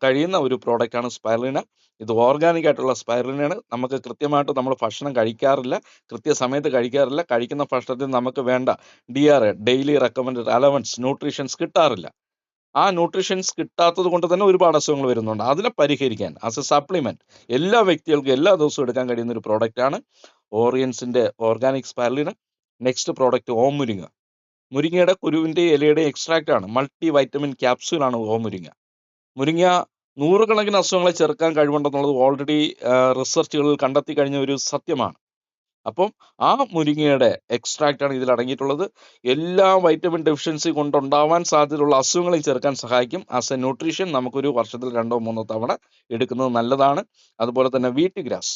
കഴിയുന്ന ഒരു പ്രോഡക്റ്റാണ് സ്പൈർലിന. ഇത് ഓർഗാനിക് ആയിട്ടുള്ള സ്പൈർലിനയാണ്. നമുക്ക് കൃത്യമായിട്ട് നമ്മൾ ഭക്ഷണം കഴിക്കാറില്ല, കൃത്യസമയത്ത് കഴിക്കാറില്ല. കഴിക്കുന്ന ഭക്ഷണത്തിൽ നമുക്ക് വേണ്ട DRA, daily recommended allowance, nutritions കിട്ടാറില്ല. ആ ന്യൂട്രീഷൻസ് കിട്ടാത്തത് കൊണ്ട് തന്നെ ഒരുപാട് അസുഖങ്ങൾ വരുന്നുണ്ട്. അതിനെ പരിഹരിക്കാൻ ആസ് എ സപ്ലിമെന്റ് എല്ലാ വ്യക്തികൾക്കും എല്ലാ ദിവസവും എടുക്കാൻ കഴിയുന്ന ഒരു പ്രോഡക്റ്റാണ് ഓറിയൻസിൻ്റെ organic spirulina. Next product Ommuringa. മുരിങ്ങയുടെ കുരുവിൻ്റെ ഇലയുടെ എക്സ്ട്രാക്റ്റ് ആണ്. മൾട്ടി വൈറ്റമിൻ ക്യാപ്സ്യൂളാണ് ഓംമുരിങ്ങ. മുരിങ്ങ 100 കണക്കിന് അസുഖങ്ങളെ ചെറുക്കാൻ കഴിവുണ്ടെന്നുള്ളത് ഓൾറെഡി റിസർച്ചുകളിൽ കണ്ടെത്തി കഴിഞ്ഞ ഒരു സത്യമാണ്. അപ്പം ആ മുരിങ്ങയുടെ എക്സ്ട്രാക്റ്റ് ആണ് ഇതിൽ അടങ്ങിയിട്ടുള്ളത്. എല്ലാ വൈറ്റമിൻ ഡെഫിഷ്യൻസി കൊണ്ടുണ്ടാവാൻ സാധ്യതയുള്ള അസുഖങ്ങളെയും ചെറുക്കാൻ സഹായിക്കും. ആസ് എ ന്യൂട്രീഷൻ നമുക്കൊരു വർഷത്തിൽ 2-3 തവണ എടുക്കുന്നത് നല്ലതാണ്. അതുപോലെ തന്നെ wheat grass.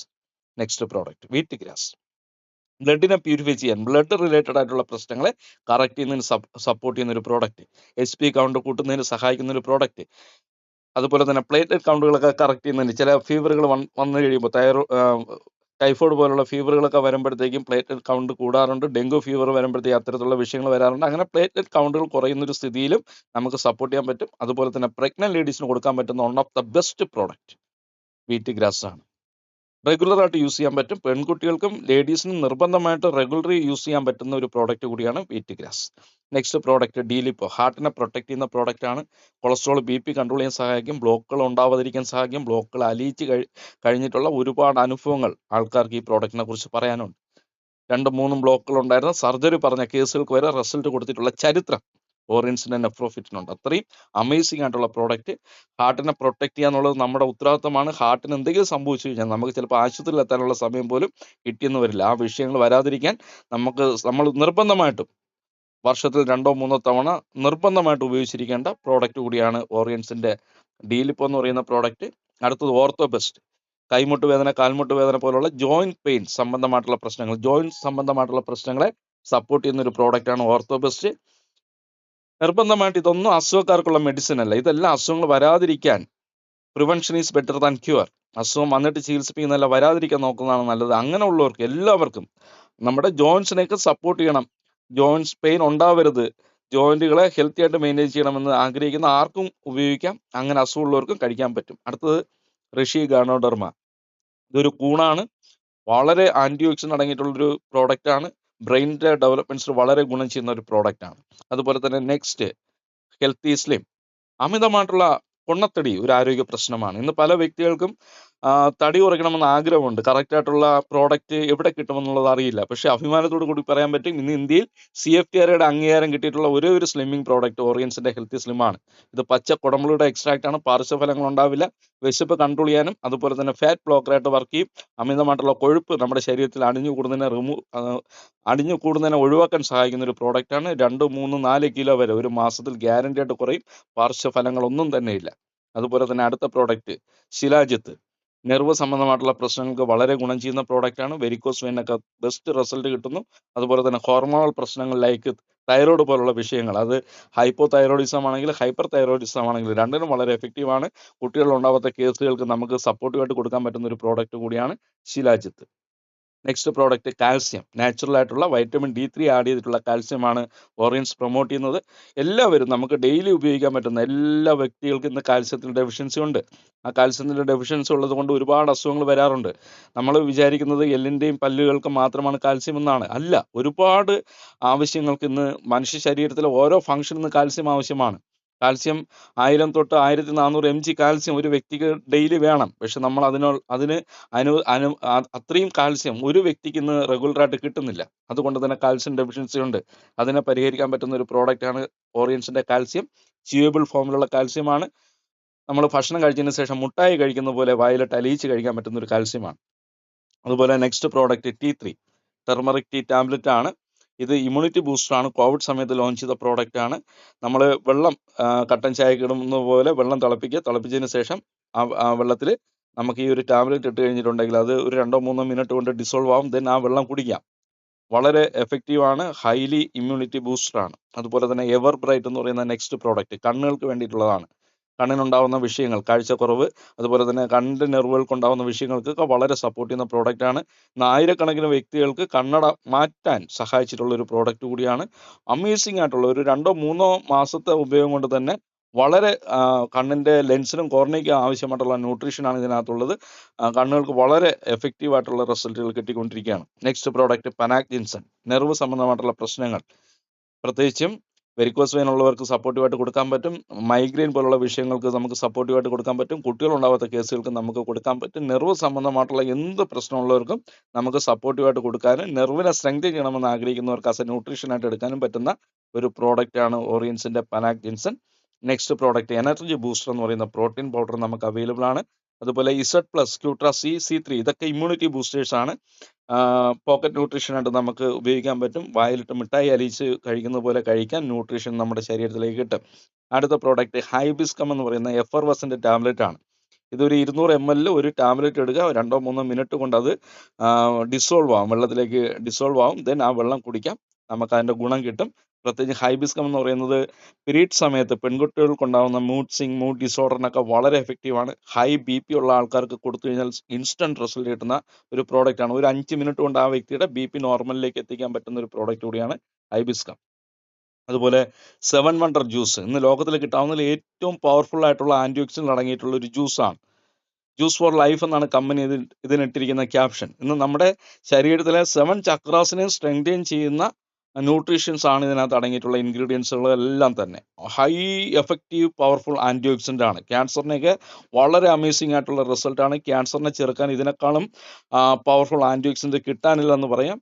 Next product wheat grass. ബ്ലഡിനെ പ്യൂരിഫൈ ചെയ്യാൻ, ബ്ലഡ് റിലേറ്റഡ് ആയിട്ടുള്ള പ്രശ്നങ്ങളെ കറക്റ്റ് ചെയ്യുന്നതിന് സപ്പോർട്ട് ചെയ്യുന്ന ഒരു പ്രോഡക്റ്റ്. HP കൗണ്ട് കൂട്ടുന്നതിന് സഹായിക്കുന്ന ഒരു പ്രോഡക്റ്റ്. അതുപോലെ തന്നെ പ്ലേറ്റ്ലെറ്റ് കൗണ്ടുകളൊക്കെ കറക്റ്റ് ചെയ്യുന്നതിന്, ചില ഫീവറുകൾ വന്നു കഴിയുമ്പോൾ ടൈഫോയിഡ് പോലുള്ള ഫീവറുകളൊക്കെ വരുമ്പോഴത്തേക്കും പ്ലേറ്റ്ലെറ്റ് കൗണ്ട് കൂടാറുണ്ട്. ഡെങ്കു ഫീവർ വരുമ്പോഴത്തേക്കും അത്തരത്തിലുള്ള വിഷയങ്ങൾ വരാറുണ്ട്. അങ്ങനെ പ്ലേറ്റ്ലെറ്റ് കൗണ്ടുകൾ കുറയുന്ന ഒരു സ്ഥിതിയിലും നമുക്ക് സപ്പോർട്ട് ചെയ്യാൻ പറ്റും. അതുപോലെ തന്നെ പ്രഗ്നന്റ് ലേഡീസിന് കൊടുക്കാൻ പറ്റുന്ന one of the best product wheat grass ആണ്. റെഗുലറായിട്ട് യൂസ് ചെയ്യാൻ പറ്റും. പെൺകുട്ടികൾക്കും ലേഡീസിനും നിർബന്ധമായിട്ട് റെഗുലറി യൂസ് ചെയ്യാൻ പറ്റുന്ന ഒരു പ്രോഡക്റ്റ് കൂടിയാണ് wheat grass. Next product Delipo. ഹാർട്ടിനെ പ്രൊട്ടക്ട് ചെയ്യുന്ന പ്രോഡക്റ്റ് ആണ്. കൊളസ്ട്രോൾ, BP കൺട്രോൾ ചെയ്യാൻ സഹായിക്കും. ബ്ലോക്കുകൾ ഉണ്ടാവാതിരിക്കാൻ സഹായിക്കും. ബ്ലോക്കുകൾ അലിയിച്ച് കഴിഞ്ഞിട്ടുള്ള ഒരുപാട് അനുഭവങ്ങൾ ആൾക്കാർക്ക് ഈ പ്രോഡക്റ്റിനെ കുറിച്ച് പറയാനുണ്ട്. 2-3 ബ്ലോക്കുകൾ ഉണ്ടായിരുന്ന സർജറി പറഞ്ഞ കേസുകൾക്ക് വരെ റിസൾട്ട് കൊടുത്തിട്ടുള്ള ചരിത്രം ഓറിയൻസിൻ്റെ നെഫ്രോഫിറ്റിനുണ്ട്. അത്രയും അമേസിംഗ് ആയിട്ടുള്ള പ്രോഡക്റ്റ്. ഹാർട്ടിനെ പ്രൊട്ടക്ട് ചെയ്യുക എന്നുള്ളത് നമ്മുടെ ഉത്തരവാദിത്തമാണ്. ഹാർട്ടിന് എന്തെങ്കിലും സംഭവിച്ചു കഴിഞ്ഞാൽ നമുക്ക് ചിലപ്പോൾ ആശുപത്രിയിൽ എത്താനുള്ള സമയം പോലും കിട്ടിയെന്ന് വരില്ല. ആ വിഷയങ്ങൾ വരാതിരിക്കാൻ നമ്മൾ നിർബന്ധമായിട്ടും വർഷത്തിൽ 2-3 തവണ നിർബന്ധമായിട്ട് ഉപയോഗിച്ചിരിക്കേണ്ട പ്രോഡക്റ്റ് കൂടിയാണ് ഓറിയൻസിൻ്റെ ഡീലിപ്പോ എന്ന് പറയുന്ന പ്രോഡക്റ്റ്. അടുത്തത് ഓർത്തോബെസ്റ്റ്. കൈമുട്ട് വേദന, കാൽമുട്ട് വേദന പോലുള്ള ജോയിന്റ് പെയിൻ സംബന്ധമായിട്ടുള്ള പ്രശ്നങ്ങൾ, ജോയിന്റ് സംബന്ധമായിട്ടുള്ള പ്രശ്നങ്ങളെ സപ്പോർട്ട് ചെയ്യുന്ന ഒരു പ്രോഡക്റ്റാണ് ഓർത്തോബെസ്റ്റ്. നിർബന്ധമായിട്ട് ഇതൊന്നും അസുഖക്കാർക്കുള്ള മെഡിസിൻ അല്ല. ഇതെല്ലാം അസുഖങ്ങൾ വരാതിരിക്കാൻ, prevention is better than cure. അസുഖം വന്നിട്ട് ചികിത്സിപ്പിക്കുന്നതല്ല, വരാതിരിക്കാൻ നോക്കുന്നതാണ് നല്ലത്. അങ്ങനെ ഉള്ളവർക്ക് എല്ലാവർക്കും നമ്മുടെ ജോയിൻസിനെയൊക്കെ സപ്പോർട്ട് ചെയ്യണം. ജോയിൻസ് പെയിൻ ഉണ്ടാവരുത്, ജോയിന്റുകളെ ഹെൽത്തി ആയിട്ട് മെയിൻറ്റെയിൻ ചെയ്യണമെന്ന് ആഗ്രഹിക്കുന്ന ആർക്കും ഉപയോഗിക്കാം. അങ്ങനെ അസുഖമുള്ളവർക്കും കഴിക്കാൻ പറ്റും. അടുത്തത് ഋഷി ഗാനോഡർമ. ഇതൊരു കൂണാണ്. വളരെ ആൻറ്റി ഓക്സിഡന്റ് അടങ്ങിയിട്ടുള്ളൊരു പ്രോഡക്റ്റാണ്. ബ്രെയിനിൻ്റെ ഡെവലപ്മെൻറ്റ്സിന് വളരെ ഗുണം ചെയ്യുന്ന ഒരു പ്രോഡക്റ്റാണ്. അതുപോലെ തന്നെ നെക്സ്റ്റ് ഹെൽത്തി സ്ലിം. അമിതമായിട്ടുള്ള പൊണ്ണത്തടി ഒരു ആരോഗ്യ പ്രശ്നമാണ്. ഇന്ന് പല വ്യക്തികൾക്കും തടി കുറയ്ക്കണമെന്ന് ആഗ്രഹമുണ്ട്. കറക്റ്റായിട്ടുള്ള പ്രോഡക്റ്റ് എവിടെ കിട്ടുമെന്നുള്ളത് അറിയില്ല. പക്ഷേ അഭിമാനത്തോടു കൂടി പറയാൻ പറ്റും, ഇന്ന് ഇന്ത്യയിൽ CFTRയുടെ അംഗീകാരം കിട്ടിയിട്ടുള്ള ഒരേ ഒരു സ്ലിമ്മിംഗ് പ്രോഡക്റ്റ് ഓറിയൻസിൻ്റെ ഹെൽത്തി സ്ലിമാണ്. ഇത് പച്ച കുടമ്പുളിയുടെ എക്സ്ട്രാക്റ്റാണ്. പാർശ്വഫലങ്ങൾ ഉണ്ടാവില്ല. വിശപ്പ് കൺട്രോൾ ചെയ്യാനും അതുപോലെ തന്നെ ഫാറ്റ് ബ്ലോക്കറായിട്ട് വർക്ക് ചെയ്യും. അമിതമായിട്ടുള്ള കൊഴുപ്പ് നമ്മുടെ ശരീരത്തിൽ അടിഞ്ഞു കൂടുന്നതിനെ ഒഴിവാക്കാൻ സഹായിക്കുന്ന ഒരു പ്രോഡക്റ്റാണ്. 2, 3, 4 കിലോ വരെ ഒരു മാസത്തിൽ ഗ്യാരണ്ടി ആയിട്ട് കുറയും. പാർശ്വഫലങ്ങളൊന്നും തന്നെയില്ല. അതുപോലെ തന്നെ അടുത്ത പ്രോഡക്റ്റ് ശിലാജിത്ത്. നെർവ് സംബന്ധമായിട്ടുള്ള പ്രശ്നങ്ങൾക്ക് വളരെ ഗുണം ചെയ്യുന്ന പ്രോഡക്റ്റാണ്. വെരിക്കോസ് വെയിനൊക്കെ ബെസ്റ്റ് റിസൾട്ട് കിട്ടുന്നു. അതുപോലെ തന്നെ ഹോർമോണൽ പ്രശ്നങ്ങൾ ലൈക്ക് തൈറോയ്ഡ് പോലുള്ള വിഷയങ്ങൾ, അത് ഹൈപ്പോ തൈറോയിഡിസം ആണെങ്കിൽ ഹൈപ്പർ തൈറോയിഡിസം ആണെങ്കിൽ രണ്ടിനും വളരെ എഫക്റ്റീവാണ്. കുട്ടികളിലുണ്ടാവാത്ത കേസുകൾക്ക് നമുക്ക് സപ്പോർട്ടീവായിട്ട് കൊടുക്കാൻ പറ്റുന്ന ഒരു പ്രോഡക്റ്റ് കൂടിയാണ് Shilajit. Next product calcium. Natural ആയിട്ടുള്ള വൈറ്റമിൻ D3 ആഡ് ചെയ്തിട്ടുള്ള കാൽസ്യമാണ് ഓറിയൻസ് പ്രൊമോട്ട് ചെയ്യുന്നത്. എല്ലാവരും നമുക്ക് ഡെയിലി ഉപയോഗിക്കാൻ പറ്റുന്ന എല്ലാ വ്യക്തികൾക്കും ഇന്ന് കാൽസ്യത്തിൻ്റെ ഡെഫിഷ്യൻസി ഉണ്ട്. ആ കാൽസ്യത്തിൻ്റെ ഡെഫിഷ്യൻസി ഉള്ളത് കൊണ്ട് ഒരുപാട് അസുഖങ്ങൾ വരാറുണ്ട്. നമ്മൾ വിചാരിക്കുന്നത് എല്ലിൻ്റെയും പല്ലുകൾക്കും മാത്രമാണ് കാൽസ്യം എന്നാണ്. അല്ല, ഒരുപാട് ആവശ്യങ്ങൾക്ക് ഇന്ന് മനുഷ്യ ശരീരത്തിലെ ഓരോ ഫംഗ്ഷനിന്ന് കാൽസ്യം ആവശ്യമാണ്. കാൽസ്യം 1000 തൊട്ട് 1400 mg കാൽസ്യം ഒരു വ്യക്തിക്ക് ഡെയിലി വേണം. പക്ഷെ നമ്മൾ അതിന് അത്രയും കാൽസ്യം ഒരു വ്യക്തിക്ക് ഇന്ന് റെഗുലറായിട്ട് കിട്ടുന്നില്ല. അതുകൊണ്ട് തന്നെ കാൽസ്യം ഡെഫിഷ്യൻസി ഉണ്ട്. അതിനെ പരിഹരിക്കാൻ പറ്റുന്ന ഒരു പ്രോഡക്റ്റാണ് ഓറിയൻസിൻ്റെ കാൽസ്യം. ച്യൂവബിൾ ഫോമിലുള്ള കാൽസ്യമാണ്. നമ്മൾ ഭക്ഷണം കഴിച്ചതിന് ശേഷം മുട്ടായി കഴിക്കുന്ന പോലെ വായിലിട്ട് അലിയിച്ച് കഴിക്കാൻ പറ്റുന്ന ഒരു കാൽസ്യമാണ്. അതുപോലെ next product T3 turmeric tea tablet ആണ്. ഇത് ഇമ്മ്യൂണിറ്റി ബൂസ്റ്ററാണ്. കോവിഡ് സമയത്ത് ലോഞ്ച് ചെയ്ത പ്രോഡക്റ്റാണ്. നമ്മൾ വെള്ളം കട്ടൻ ചായക്ക് ഇടുന്ന പോലെ വെള്ളം തിളപ്പിച്ചതിന് ശേഷം ആ വെള്ളത്തിൽ നമുക്ക് ഈ ഒരു ടാബ്ലറ്റ് ഇട്ട് കഴിഞ്ഞിട്ടുണ്ടെങ്കിൽ അത് ഒരു 2-3 മിനിറ്റ് കൊണ്ട് ഡിസോൾവ് ആവും. ദെൻ ആ വെള്ളം കുടിക്കാം. വളരെ എഫക്റ്റീവാണ്. Highly immunity ബൂസ്റ്ററാണ്. അതുപോലെ തന്നെ എവർ ബ്രൈറ്റ് എന്ന് പറയുന്ന നെക്സ്റ്റ് പ്രോഡക്റ്റ് കണ്ണുകൾക്ക് വേണ്ടിയിട്ടുള്ളതാണ്. കണ്ണിനുണ്ടാകുന്ന വിഷയങ്ങൾ, കാഴ്ചക്കുറവ്, അതുപോലെ തന്നെ കണ്ണിൻ്റെ നെർവുകൾക്കുണ്ടാകുന്ന വിഷയങ്ങൾക്കൊക്കെ വളരെ സപ്പോർട്ട് ചെയ്യുന്ന പ്രോഡക്റ്റാണ്. ഇന്ന് ആയിരക്കണക്കിന് വ്യക്തികൾക്ക് കണ്ണട മാറ്റാൻ സഹായിച്ചിട്ടുള്ള ഒരു പ്രോഡക്റ്റ് കൂടിയാണ്. അമേസിംഗ് ആയിട്ടുള്ള ഒരു 2-3 മാസത്തെ ഉപയോഗം കൊണ്ട് തന്നെ വളരെ കണ്ണിൻ്റെ ലെൻസിനും കോർണിയയ്ക്കും ആവശ്യമായിട്ടുള്ള ന്യൂട്രീഷനാണ് ഇതിനകത്തുള്ളത്. കണ്ണുകൾക്ക് വളരെ എഫക്റ്റീവായിട്ടുള്ള റിസൾട്ടുകൾ കിട്ടിക്കൊണ്ടിരിക്കുകയാണ്. Next product panax ginseng. നെർവ് സംബന്ധമായിട്ടുള്ള പ്രശ്നങ്ങൾ, പ്രത്യേകിച്ചും വെരിക്കോസ് വെയിൻ ഉള്ളവർക്ക് സപ്പോർട്ടീവായിട്ട് കൊടുക്കാൻ പറ്റും. മൈഗ്രെയിൻ പോലുള്ള വിഷയങ്ങൾക്ക് നമുക്ക് സപ്പോർട്ടീവായിട്ട് കൊടുക്കാൻ പറ്റും. കുട്ടികളുണ്ടാവാത്ത കേസുകൾക്ക് നമുക്ക് കൊടുക്കാൻ പറ്റും. നെർവ് സംബന്ധമായിട്ടുള്ള എന്ത് പ്രശ്നമുള്ളവർക്കും നമുക്ക് സപ്പോർട്ടീവായിട്ട് കൊടുക്കാനും നെർവിനെ സ്ട്രെങ്തൻ ചെയ്യണമെന്ന് ആഗ്രഹിക്കുന്നവർക്ക് ആസ് എ ന്യൂട്രീഷനായിട്ട് എടുക്കാനും പറ്റുന്ന ഒരു പ്രോഡക്റ്റാണ് ഓറിയൻസിൻ്റെ പനാക്ജിൻസൺ. നെക്സ്റ്റ് പ്രോഡക്റ്റ് എനർജി ബൂസ്റ്റർ എന്ന് പറയുന്ന പ്രോട്ടീൻ പൗഡർ നമുക്ക് അവൈലബിൾ ആണ്. അതുപോലെ Z+ ക്യൂട്ര C3 ഇതൊക്കെ ഇമ്മ്യൂണിറ്റി ബൂസ്റ്റേഴ്സ് ആണ്. പോക്കറ്റ് ന്യൂട്രീഷനായിട്ട് നമുക്ക് ഉപയോഗിക്കാൻ പറ്റും. വായിലിട്ട് മിഠായി അലിയിച്ച് കഴിക്കുന്ന പോലെ കഴിക്കാൻ ന്യൂട്രീഷൻ നമ്മുടെ ശരീരത്തിലേക്ക് കിട്ടും. അടുത്ത പ്രോഡക്റ്റ് ഹൈബിസ്കം എന്ന് പറയുന്ന എഫർവസൻ്റ് ടാബ്ലറ്റ് ആണ്. ഇതൊരു 200 ml ഒരു ടാബ്ലറ്റ് എടുക്കുക. 2-3 മിനിറ്റ് കൊണ്ട് അത് ഡിസോൾവ് ആവും, വെള്ളത്തിലേക്ക് ഡിസോൾവ് ആവും. ദെൻ ആ വെള്ളം കുടിക്കാം. നമുക്ക് അതിൻ്റെ ഗുണം കിട്ടും. പ്രത്യേകിച്ച് ഹൈബിസ്കം എന്ന് പറയുന്നത് പീരീഡ് സമയത്ത് പെൺകുട്ടികൾക്കുണ്ടാകുന്ന മൂഡ് ഡിസോർഡറിനൊക്കെ വളരെ എഫക്റ്റീവാണ്. ഹൈ BP ഉള്ള ആൾക്കാർക്ക് കൊടുത്തു കഴിഞ്ഞാൽ ഇൻസ്റ്റൻറ്റ് റിസൾട്ട് കിട്ടുന്ന ഒരു പ്രോഡക്റ്റാണ്. ഒരു 5 മിനിറ്റ് കൊണ്ട് ആ വ്യക്തിയുടെ BP നോർമലിലേക്ക് എത്തിക്കാൻ പറ്റുന്ന ഒരു പ്രോഡക്റ്റ് കൂടിയാണ് ഹൈബിസ്കം. അതുപോലെ 7 വണ്ടർ ജ്യൂസ് ഇന്ന് ലോകത്തിൽ കിട്ടാവുന്നതിൽ ഏറ്റവും പവർഫുൾ ആയിട്ടുള്ള ആൻറ്റി ഓക്സിഡൻ്റ് അടങ്ങിയിട്ടുള്ള ഒരു ജ്യൂസാണ്. ജ്യൂസ് ഫോർ ലൈഫ് എന്നാണ് കമ്പനി ഇതിനിട്ടിരിക്കുന്ന ക്യാപ്ഷൻ. ഇന്ന് നമ്മുടെ ശരീരത്തിലെ 7 ചക്രാസിനെ സ്ട്രെങ്തൻ ചെയ്യുന്ന ന്യൂട്രീഷ്യൻസ് ആണ് ഇതിനകത്ത് അടങ്ങിയിട്ടുള്ള ഇൻഗ്രീഡിയൻസുകളെല്ലാം തന്നെ. High effective powerful antioxidant ആണ്. ക്യാൻസറിനെയൊക്കെ വളരെ അമേസിംഗ് ആയിട്ടുള്ള റിസൾട്ടാണ്. ക്യാൻസറിനെ ചെറുക്കാൻ ഇതിനേക്കാളും പവർഫുൾ ആൻറ്റി ഓക്സിഡൻ്റ് കിട്ടാനില്ലെന്ന് പറയാം.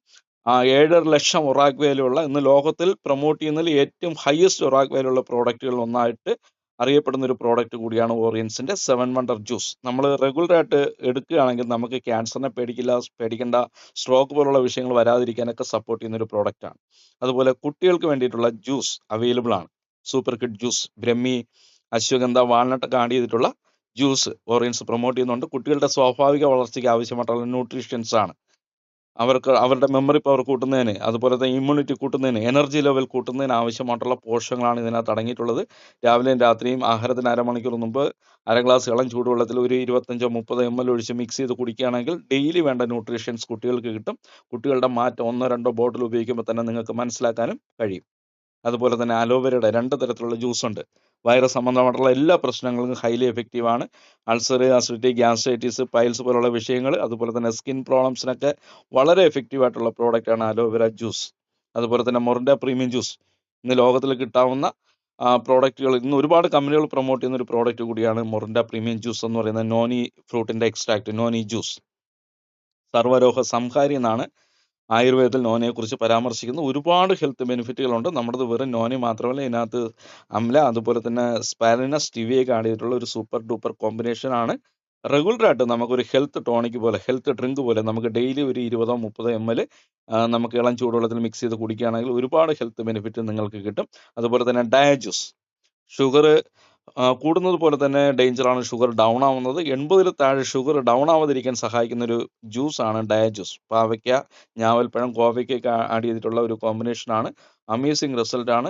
7.5 ലക്ഷം ഒറാക് വാല്യുള്ള ഇന്ന് ലോകത്തിൽ പ്രൊമോട്ട് ചെയ്യുന്നതിൽ ഏറ്റവും ഹയസ്റ്റ് ഒറാക് വാല്യുള്ള പ്രോഡക്റ്റുകളിൽ ഒന്നായിട്ട് അറിയപ്പെടുന്ന ഒരു പ്രോഡക്റ്റ് കൂടിയാണ് ഓറിയൻസിൻ്റെ 7 വണ്ടർ ജ്യൂസ്. നമ്മൾ റെഗുലറായിട്ട് എടുക്കുകയാണെങ്കിൽ നമുക്ക് ക്യാൻസറിനെ പേടിക്കേണ്ട, സ്ട്രോക്ക് പോലുള്ള വിഷയങ്ങൾ വരാതിരിക്കാനൊക്കെ സപ്പോർട്ട് ചെയ്യുന്ന ഒരു പ്രോഡക്റ്റാണ്. അതുപോലെ കുട്ടികൾക്ക് വേണ്ടിയിട്ടുള്ള ജ്യൂസ് അവൈലബിൾ ആണ്. Super kid juice, brahmi, ashwagandha, വാൾനട്ടൊക്കെ ആഡ് ചെയ്തിട്ടുള്ള ജ്യൂസ് ഓറിയൻസ് പ്രൊമോട്ട് ചെയ്യുന്നുണ്ട്. കുട്ടികളുടെ സ്വാഭാവിക വളർച്ചയ്ക്ക് ആവശ്യമായിട്ടുള്ള ന്യൂട്രീഷ്യൻസ് ആണ്. അവർക്ക് അവരുടെ മെമ്മറി പവർ കൂട്ടുന്നതിന്, അതുപോലെ തന്നെ ഇമ്മ്യൂണിറ്റി കൂട്ടുന്നതിന്, എനർജി ലെവൽ കൂട്ടുന്നതിന് ആവശ്യമായിട്ടുള്ള പോഷകങ്ങളാണ് ഇതിനകത്ത് അടങ്ങിയിട്ടുള്ളത്. രാവിലെയും രാത്രിയും ആഹാരത്തിന് അരമണിക്കൂർ മുമ്പ് അര ഗ്ലാസ് ഇളം ചൂടുവെള്ളത്തിൽ ഒരു 25-30 ml ഒഴിച്ച് മിക്സ് ചെയ്ത് കുടിക്കുകയാണെങ്കിൽ ഡെയിലി വേണ്ട ന്യൂട്രീഷ്യൻസ് കുട്ടികൾക്ക് കിട്ടും. കുട്ടികളുടെ മാറ്റം 1-2 ബോട്ടിൽ ഉപയോഗിക്കുമ്പോൾ തന്നെ നിങ്ങൾക്ക് മനസ്സിലാക്കാനും കഴിയും. അതുപോലെ തന്നെ അലോവേരയുടെ 2 തരത്തിലുള്ള ജ്യൂസ് ഉണ്ട്. വൈറസ് സംബന്ധമായിട്ടുള്ള എല്ലാ പ്രശ്നങ്ങൾക്കും ഹൈലി എഫക്റ്റീവാണ്. അൾസർ, അസിഡിറ്റി, ഗ്യാസ്ട്രൈറ്റിസ്, പൈൽസ് പോലുള്ള വിഷയങ്ങൾ, അതുപോലെ തന്നെ സ്കിൻ പ്രോബ്ലംസിനൊക്കെ വളരെ എഫക്റ്റീവായിട്ടുള്ള പ്രോഡക്റ്റാണ് അലോവേര ജ്യൂസ്. അതുപോലെ തന്നെ മൊറിൻഡ പ്രീമിയം ജ്യൂസ് ഇന്ന് ലോകത്തിൽ കിട്ടാവുന്ന പ്രോഡക്റ്റുകൾ, ഇന്ന് ഒരുപാട് കമ്പനികൾ പ്രൊമോട്ട് ചെയ്യുന്ന ഒരു പ്രോഡക്റ്റ് കൂടിയാണ് മൊറിൻഡ പ്രീമിയം ജ്യൂസ് എന്ന് പറയുന്നത്. നോനി ഫ്രൂട്ടിൻ്റെ എക്സ്ട്രാക്ട്, നോനി ജ്യൂസ്. സർവ്വരോഗ സംഹാരി എന്നാണ് ആയുർവേദത്തിൽ നോനയെക്കുറിച്ച് പരാമർശിക്കുന്നത്. ഒരുപാട് ഹെൽത്ത് ബെനിഫിറ്റുകളുണ്ട്. നമ്മുടേത് വെറും നോനി മാത്രമല്ല, ഇതിനകത്ത് അംല, അതുപോലെ തന്നെ സ്പാലിന, സ്റ്റിവിയൊക്കെ ആഡ് ചെയ്തിട്ടുള്ള ഒരു സൂപ്പർ ഡൂപ്പർ കോമ്പിനേഷനാണ്. റെഗുലറായിട്ട് നമുക്കൊരു ഹെൽത്ത് ടോണിക് പോലെ, ഹെൽത്ത് ഡ്രിങ്ക് പോലെ നമുക്ക് ഡെയിലി ഒരു 20-30 ml നമുക്ക് ഇളം ചൂടുവെള്ളത്തിൽ മിക്സ് ചെയ്ത് കുടിക്കുകയാണെങ്കിൽ ഒരുപാട് ഹെൽത്ത് ബെനിഫിറ്റ് നിങ്ങൾക്ക് കിട്ടും. അതുപോലെ തന്നെ ഡയ ജ്യൂസ്, ഷുഗർ കൂടുന്നത് പോലെ തന്നെ ഡേഞ്ചറാണ് ഷുഗർ ഡൗൺ ആവുന്നത്. 80-ൽ താഴെ ഷുഗർ ഡൗൺ ആവാതിരിക്കാൻ സഹായിക്കുന്ന ഒരു ജ്യൂസാണ് ഡയ ജ്യൂസ്. പാവയ്ക്ക, ഞാവൽപ്പഴം, കോവയ്ക്കൊക്കെ ആഡ് ചെയ്തിട്ടുള്ള ഒരു കോമ്പിനേഷനാണ്. അമേസിങ് റിസൾട്ടാണ്.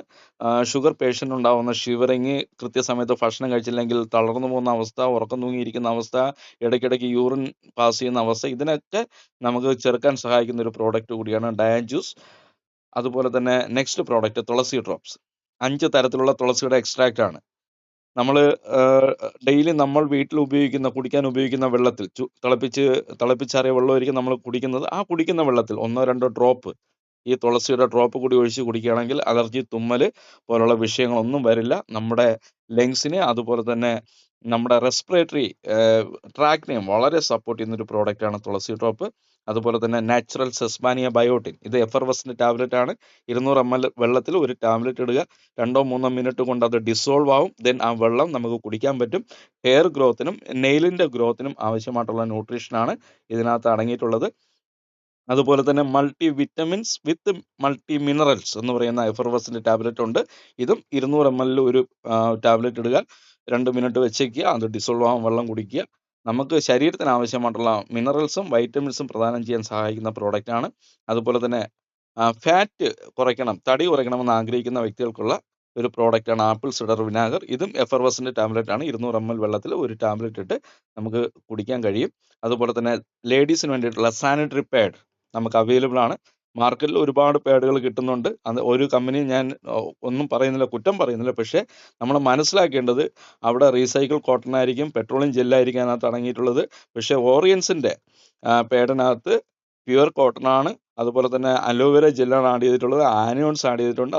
ഷുഗർ പേഷ്യൻ്റ് ഉണ്ടാവുന്ന ഷിവറിങ്, കൃത്യസമയത്ത് ഭക്ഷണം കഴിച്ചില്ലെങ്കിൽ തളർന്നു പോകുന്ന അവസ്ഥ, ഉറക്കം തൂങ്ങിയിരിക്കുന്ന അവസ്ഥ, ഇടയ്ക്കിടയ്ക്ക് യൂറിൻ പാസ് ചെയ്യുന്ന അവസ്ഥ, ഇതിനൊക്കെ നമുക്ക് ചെറുക്കാൻ സഹായിക്കുന്ന ഒരു പ്രോഡക്റ്റ് കൂടിയാണ് ഡയ ജ്യൂസ്. അതുപോലെ തന്നെ നെക്സ്റ്റ് പ്രോഡക്റ്റ് തുളസി ഡ്രോപ്സ്. 5 തരത്തിലുള്ള തുളസിയുടെ എക്സ്ട്രാക്റ്റ് ആണ്. നമ്മൾ ഡെയിലി നമ്മൾ വീട്ടിൽ ഉപയോഗിക്കുന്ന, കുടിക്കാൻ ഉപയോഗിക്കുന്ന വെള്ളത്തിൽ തിളപ്പിച്ചാറിയ വെള്ളമായിരിക്കും നമ്മൾ കുടിക്കുന്നത്. ആ കുടിക്കുന്ന വെള്ളത്തിൽ 1-2 ഡ്രോപ്പ് ഈ തുളസിയുടെ ഡ്രോപ്പ് കൂടി ഒഴിച്ച് കുടിക്കുകയാണെങ്കിൽ അലർജി, തുമ്മൽ പോലുള്ള വിഷയങ്ങളൊന്നും വരില്ല. നമ്മുടെ ലങ്സിനെ, അതുപോലെ തന്നെ നമ്മുടെ റെസ്പിറേറ്ററി ട്രാക്റ്റിനെയും വളരെ സപ്പോർട്ട് ചെയ്യുന്നൊരു പ്രോഡക്റ്റാണ് തുളസി ഡ്രോപ്പ്. അതുപോലെ തന്നെ നാച്ചുറൽ സെസ്മാനിയ ബയോട്ടിൻ, ഇത് എഫർവസ്റ്റിൻ്റെ ടാബ്ലറ്റ് ആണ്. 200 ml വെള്ളത്തിൽ ഒരു ടാബ്ലറ്റ് ഇടുക, 2-3 മിനിറ്റ് കൊണ്ട് അത് ഡിസോൾവ് ആവും. ദെൻ ആ വെള്ളം നമുക്ക് കുടിക്കാൻ പറ്റും. ഹെയർ ഗ്രോത്തിനും നെയിലിൻ്റെ ഗ്രോത്തിനും ആവശ്യമായിട്ടുള്ള ന്യൂട്രീഷനാണ് ഇതിനകത്ത് അടങ്ങിയിട്ടുള്ളത്. അതുപോലെ തന്നെ മൾട്ടി വിറ്റമിൻസ് വിത്ത് മൾട്ടി മിനറൽസ് എന്ന് പറയുന്ന എഫർവസ്റ്റിൻ്റെ ടാബ്ലറ്റ് ഉണ്ട്. ഇതും 200 ml ഒരു ടാബ്ലറ്റ് ഇടുക, 2 മിനിറ്റ് വെച്ചേക്കുക, അത് ഡിസോൾവ് ആവാൻ വെള്ളം കുടിക്കുക. നമുക്ക് ശരീരത്തിന് ആവശ്യമായിട്ടുള്ള മിനറൽസും വൈറ്റമിൻസും പ്രദാനം ചെയ്യാൻ സഹായിക്കുന്ന പ്രോഡക്റ്റാണ്. അതുപോലെ തന്നെ ഫാറ്റ് കുറയ്ക്കണം, തടി കുറയ്ക്കണമെന്ന് ആഗ്രഹിക്കുന്ന വ്യക്തികൾക്കുള്ള ഒരു പ്രോഡക്റ്റാണ് ആപ്പിൾ സിഡർ വിനാഗർ. ഇതും എഫർവസ്റ്റിൻ്റെ ടാബ്ലറ്റ് ആണ്. 200 ml വെള്ളത്തിൽ ഒരു ടാബ്ലറ്റ് ഇട്ട് നമുക്ക് കുടിക്കാൻ കഴിയും. അതുപോലെ തന്നെ ലേഡീസിന് വേണ്ടിയിട്ടുള്ള സാനിറ്ററി പാഡ് നമുക്ക് അവൈലബിൾ ആണ്. മാർക്കറ്റിൽ ഒരുപാട് പാഡുകൾ കിട്ടുന്നുണ്ട്. അത് ഒരു കമ്പനിയും ഞാൻ ഒന്നും പറയുന്നില്ല, കുറ്റം പറയുന്നില്ല. പക്ഷേ നമ്മൾ മനസ്സിലാക്കേണ്ടത് അവിടെ റീസൈക്കിൾ കോട്ടൺ ആയിരിക്കും, പെട്രോളിയം ജെല്ലായിരിക്കും അതിനകത്ത് അടങ്ങിയിട്ടുള്ളത്. പക്ഷേ ഓറിയൻസിൻ്റെ പാഡിനകത്ത് പ്യുവർ കോട്ടൺ ആണ്. അതുപോലെ തന്നെ അലോവേര ജെല്ലാണ് ആഡ് ചെയ്തിട്ടുള്ളത്, ആനിയോൺസ് ആഡ് ചെയ്തിട്ടുണ്ട്.